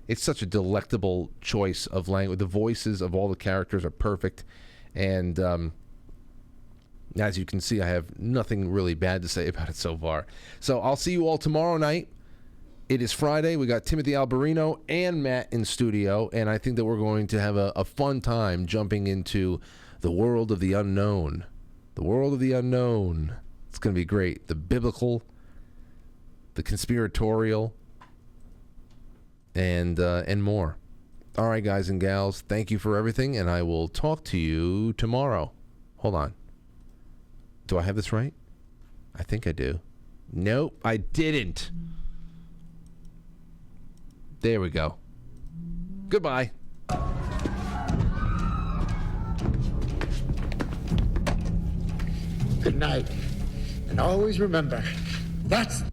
It's such a delectable choice of language. The voices of all the characters are perfect, and as you can see, I have nothing really bad to say about it so far. So I'll see you all tomorrow night. It is Friday. We got Timothy Alberino and Matt in studio, and I think that we're going to have a fun time jumping into the world of the unknown. The world of the unknown. It's going to be great. The biblical, the conspiratorial, and more. All right, guys and gals, thank you for everything, and I will talk to you tomorrow. Hold on. Do I have this right? I think I do. Nope, I didn't. There we go. Goodbye. Good night. And always remember, that's...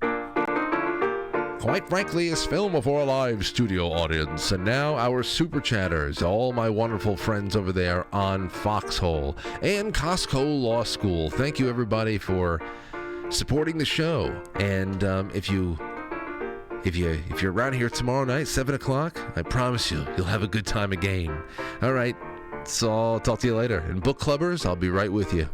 Quite frankly, is film of our live studio audience. And now our super chatters, all my wonderful friends over there on Foxhole and Costco Law School. Thank you, everybody, for supporting the show. And if you're around here tomorrow night, 7 o'clock, I promise you'll have a good time again. All right, so I'll talk to you later. And book clubbers, I'll be right with you.